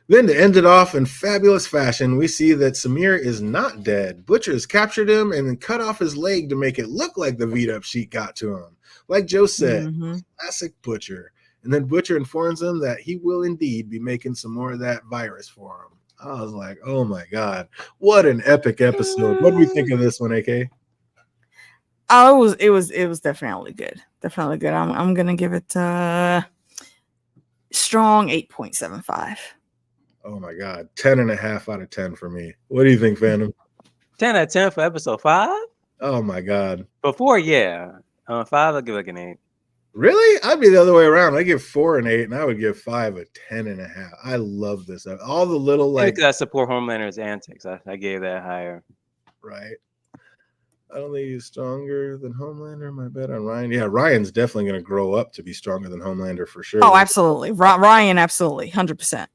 Then to end it off in fabulous fashion, we see that Samir is not dead. Butcher has captured him and then cut off his leg to make it look like the beat-up sheet got to him. Like Joe said, classic Butcher. And then Butcher informs him that he will indeed be making some more of that virus for him. I was like, oh my God, what an epic episode. What do we think of this one, AK? Oh, it was definitely good. Definitely good. I'm gonna give it strong 8.75. Oh my God, 10.5 out of 10 for me. What do you think, Phantom? 10 out of 10 for episode 5? Oh my God. Before, yeah. 5, I'll give it an 8. Really? I'd be the other way around. I give 4 an 8, and I would give 5 a 10.5. I love this. All the little like. Because I support Homelander's antics. I gave that higher. Right. I don't think he's stronger than Homelander. My bet on Ryan. Yeah, Ryan's definitely going to grow up to be stronger than Homelander for sure. Oh, absolutely. Ryan, absolutely. 100%.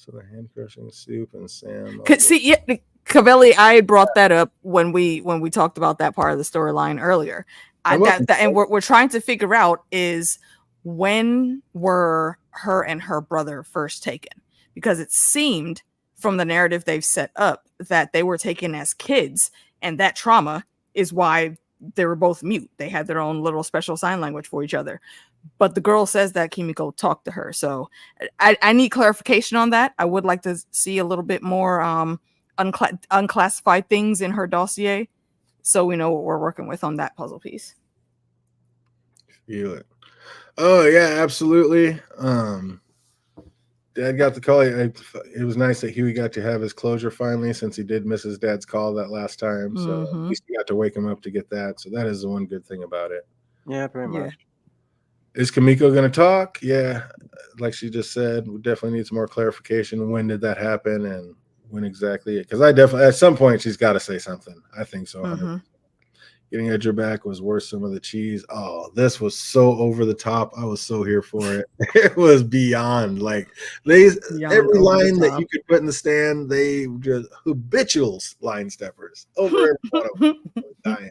So the hand crushing soup and Sam. See, yeah, Cavelli, I had brought that up when we talked about that part of the storyline earlier. And we're trying to figure out is when were her and her brother first taken? Because it seemed from the narrative they've set up that they were taken as kids, and that trauma is why they were both mute. They had their own little special sign language for each other. But the girl says that Kimiko talked to her. So I need clarification on that. I would like to see a little bit more unclassified things in her dossier so we know what we're working with on that puzzle piece. Feel it. Oh, yeah, absolutely. Dad got the call. It was nice that Huey got to have his closure finally, since he did miss his dad's call that last time. So at least he got to wake him up to get that. So that is the one good thing about it. Yeah, pretty much. Is Kimiko going to talk? Yeah. Like she just said, we definitely need some more clarification. When did that happen and when exactly? Because I definitely, at some point, she's got to say something. I think so. Getting at your back was worth some of the cheese. Oh, this was so over the top. I was so here for it. It was beyond. Like, every line that you could put in the stand, they just habitual line steppers over every one of them. Dying.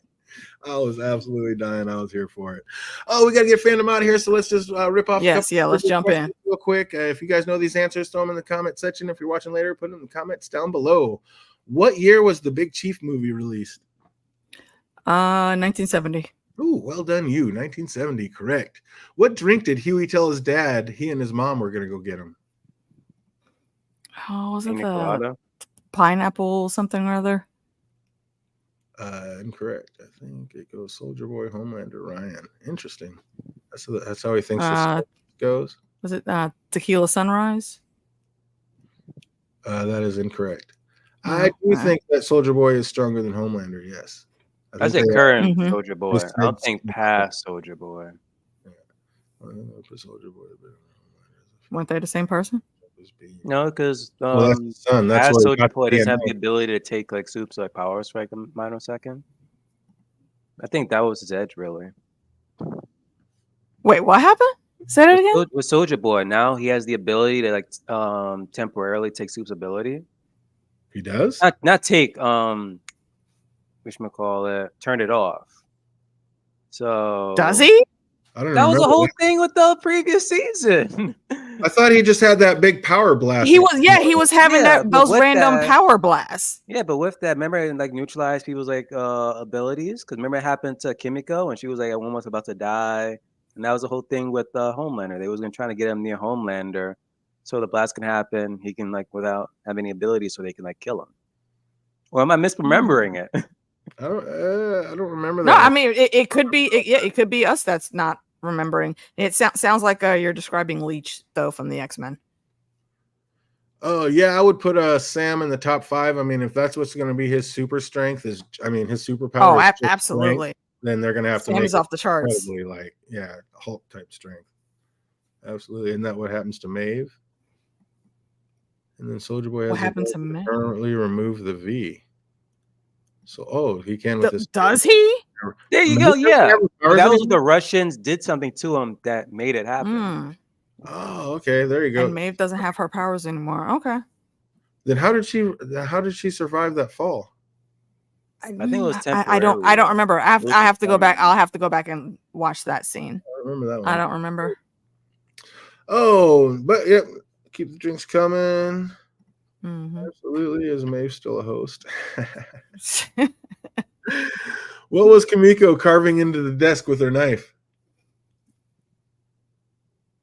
I was absolutely dying. I was here for it. Oh, we got to get fandom out of here, so let's just rip off. Yes, yeah, let's jump in real quick. If you guys know these answers, throw them in the comment section. If you're watching later, put them in the comments down below. What year was the Big Chief movie released? 1970. Ooh, well done, you. 1970, correct. What drink did Huey tell his dad he and his mom were going to go get him? Oh, was it the pineapple something or other? Incorrect. I think it goes Soldier Boy, Homelander, Ryan. Interesting. That's how he thinks this goes. Was it Tequila Sunrise? That is incorrect. I do think that Soldier Boy is stronger than Homelander. Yes. I say current Soldier Boy. I don't think past Soldier Boy. Yeah. Soldier Boy. Weren't they the same person? No, because past Soldier Boy doesn't have the ability to take like soups like power strike a nanosecond. I think that was his edge, really. Wait, what happened? Say that again. With Soldier Boy, now he has the ability to like temporarily take Soup's ability. He does? Not take whatchamacallit, turn it off. So does he? I don't know. That was the whole thing with the previous season. I thought he just had that big power blast. He was having those random power blasts. Yeah, but with that, remember it like neutralized people's like abilities? Because remember it happened to Kimiko when she was like almost about to die. And that was the whole thing with Homelander. They was trying to get him near Homelander so the blast can happen. He can like without having any ability so they can like kill him. Or am I misremembering it? I don't remember that. No, I mean it could be it could be us that's not remembering. It sounds like you're describing Leech though from the X-Men. Oh yeah, I would put Sam in the top 5. I mean, if that's what's going to be his super strength his superpower. Oh, absolutely. Strength, then they're going to have to make make off the charts. Like Hulk type strength. Absolutely, isn't that what happens to Maeve? And then Soldier Boy has what happened to Maeve? Permanently remove the V. So, he can with his. Does he? There you go. Yeah, that was what the Russians did something to him that made it happen. Oh, okay. There you go. And Maeve doesn't have her powers anymore. Okay. Then how did she survive that fall? I think it was temporary. I don't remember. I have to go back. I'll have to go back and watch that scene. I remember that one. I don't remember. Oh, but yep. Keep the drinks coming. Mm-hmm. Absolutely. Is Maeve still a host? What was Kimiko carving into the desk with her knife?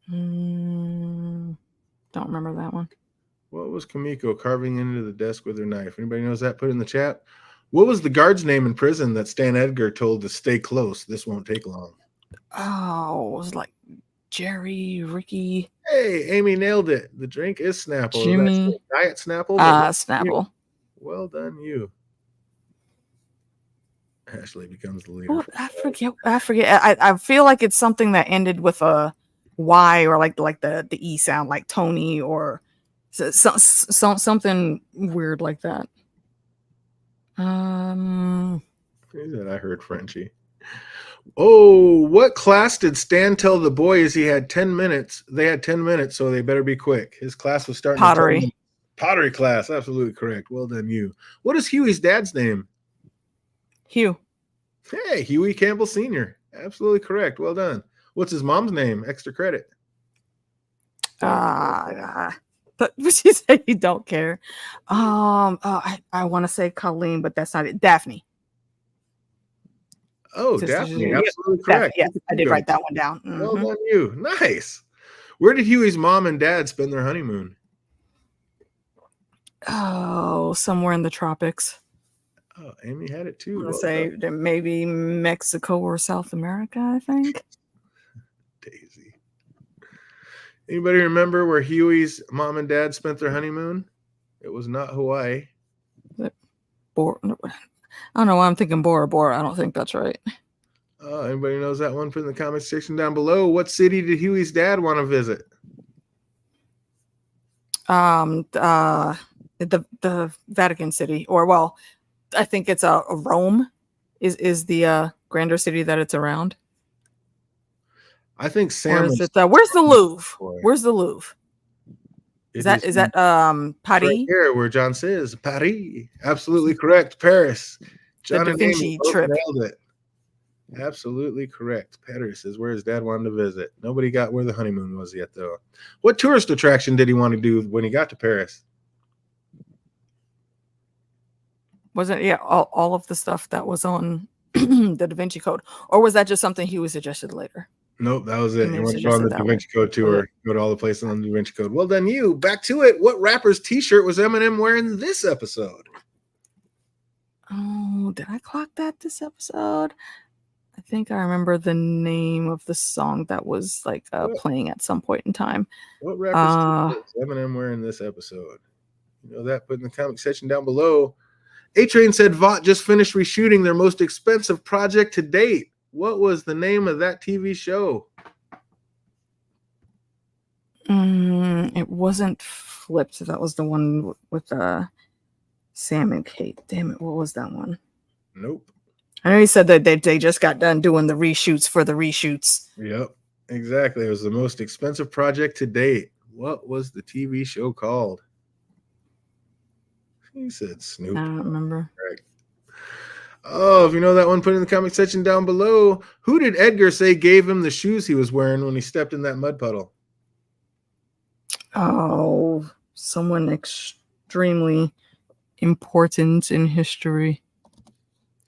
Don't remember that one. What was Kimiko carving into the desk with her knife? Anybody knows that? Put it in the chat. What was the guard's name in prison that Stan Edgar told to stay close? This won't take long. Oh, it was like Jerry, Ricky. Hey, Amy nailed it. The drink is Snapple. Jimmy. Diet Snapple? Snapple. Well done, you. Ashley becomes the leader. Oh, I forget. I feel like it's something that ended with a Y or like the E sound, like Tony or something weird like that. I heard Frenchie. Oh, what class did Stan tell the boys he had 10 minutes? They had 10 minutes, so they better be quick. His class was starting. Pottery. Pottery class. Absolutely correct. Well done, you. What is Huey's dad's name? Hugh. Hey, Huey Campbell Sr. Absolutely correct. Well done. What's his mom's name? Extra credit. But she said you don't care. I want to say Colleen, but that's not it. Daphne. Oh, Daphne. Absolutely correct. Yeah, I did write that one down. Mm-hmm. Well done, you. Nice. Where did Huey's mom and dad spend their honeymoon? Oh, somewhere in the tropics. Oh, Amy had it too. I'm gonna say maybe Mexico or South America, I think. Daisy. Anybody remember where Huey's mom and dad spent their honeymoon? It was not Hawaii. I don't know why I'm thinking Bora Bora. I don't think that's right. Anybody knows that one? Put in the comment section down below. What city did Huey's dad want to visit? The Vatican City, or well, I think it's Rome is the grander city that it's around. I think Sam. Where's the Louvre? Where's the Louvre? Is that Paris? Right here, where John says Paris. Absolutely correct. Paris. John the Da Vinci trip. nailed it. Absolutely correct. Paris is where his dad wanted to visit. Nobody got where the honeymoon was yet, though. What tourist attraction did he want to do when he got to Paris? Wasn't all of the stuff that was on the Da Vinci Code, or was that just something he was suggested later? Nope, that was it. He You want to suggested go on the that Da one. Vinci Code tour, go to all the places on the Da Vinci Code. Well done, you. Back to it. What rapper's T-shirt was Eminem wearing this episode? Oh, did I clock that this episode? I think I remember the name of the song that was like playing at some point in time. What rapper's T-shirt was Eminem wearing this episode? You know that? Put in the comment section down below. A-Train said Vought just finished reshooting their most expensive project to date. What was the name of that TV show? It wasn't Flipped. That was the one with Sam and Kate. Damn it, what was that one? Nope. I know he said that they just got done doing the reshoots for the reshoots. Yep, exactly. It was the most expensive project to date. What was the TV show called? He said Snoop. I don't remember. Right. Oh, if you know that one, put it in the comment section down below. Who did Edgar say gave him the shoes he was wearing when he stepped in that mud puddle? Oh, someone extremely important in history.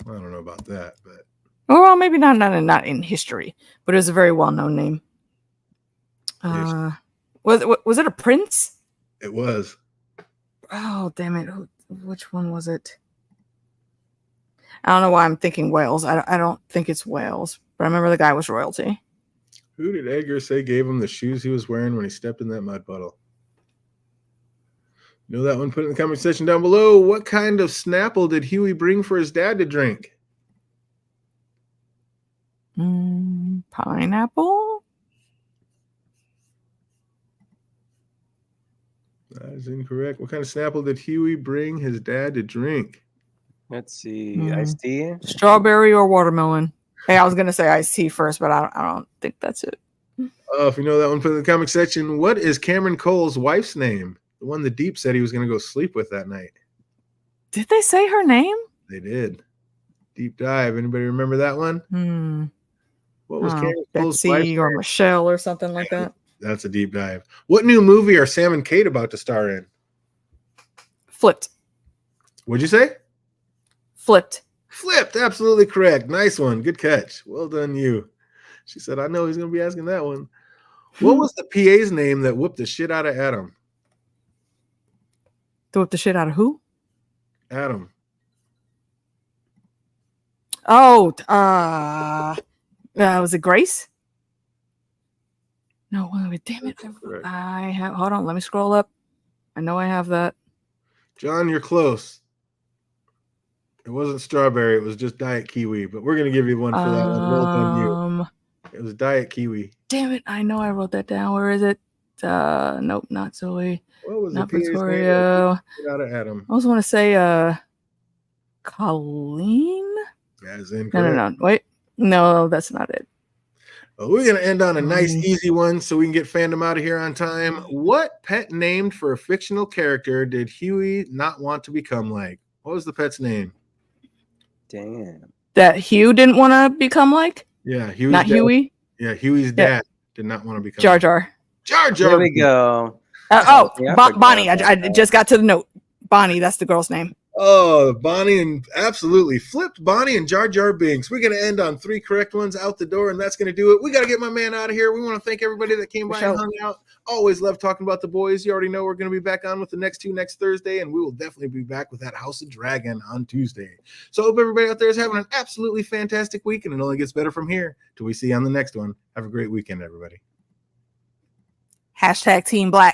I don't know about that, but well, maybe not in history, but it was a very well-known name. Was it a prince? It was. Oh, damn it! Which one was it? I don't know why I'm thinking Wales. I don't think it's Wales, but I remember the guy was royalty. Who did Edgar say gave him the shoes he was wearing when he stepped in that mud puddle? You know that one? Put it in the comment section down below. What kind of Snapple did Huey bring for his dad to drink? Pineapple? That is incorrect. What kind of Snapple did Huey bring his dad to drink? Let's see. Iced tea? Strawberry or watermelon? Hey, I was going to say iced tea first, but I don't think that's it. If you know that one, put it in the comment section. What is Cameron Cole's wife's name? The one the Deep said he was going to go sleep with that night. Did they say her name? They did. Deep dive. Anybody remember that one? What was Cameron Cole's wife's Betsy or name? Michelle or something like that? That's a deep dive. What new movie are Sam and Kate about to star in? Flipped. What'd you say? Flipped. Flipped. Absolutely correct. Nice one. Good catch. Well done, you. She said, I know he's going to be asking that one. What was the PA's name that whooped the shit out of Adam? To whip the shit out of who? Adam. Oh, was it Grace? No, wait, damn it. I have, hold on, let me scroll up. I know I have that. John, you're close. It wasn't strawberry, it was just Diet Kiwi, but we're going to give you one for that one. Well done, you. It was Diet Kiwi. Damn it, I know I wrote that down. Where is it? Nope, not Zoe. What was not the PA's Victoria. Name out of Adam? I also want to say Colleen? That is incorrect. No. Wait. No, that's not it. Well, we're going to end on a nice, easy one so we can get fandom out of here on time. What pet named for a fictional character did Huey not want to become like? What was the pet's name? Damn. That Hugh didn't want to become like? Yeah, Huey's not dad. Huey? Yeah, Huey's dad did not want to become Jar Jar. Jar Jar. There we go. Bonnie. I just got to the note. Bonnie, that's the girl's name. Oh, Bonnie and absolutely flipped Bonnie and Jar Jar Binks. We're going to end on 3 correct ones out the door, and that's going to do it. We got to get my man out of here. We want to thank everybody that came by and hung out. Always love talking about the boys. You already know we're going to be back on with the next 2 next Thursday, and we will definitely be back with that House of Dragon on Tuesday. So I hope everybody out there is having an absolutely fantastic week, and it only gets better from here till we see you on the next one. Have a great weekend, everybody. #Team Black.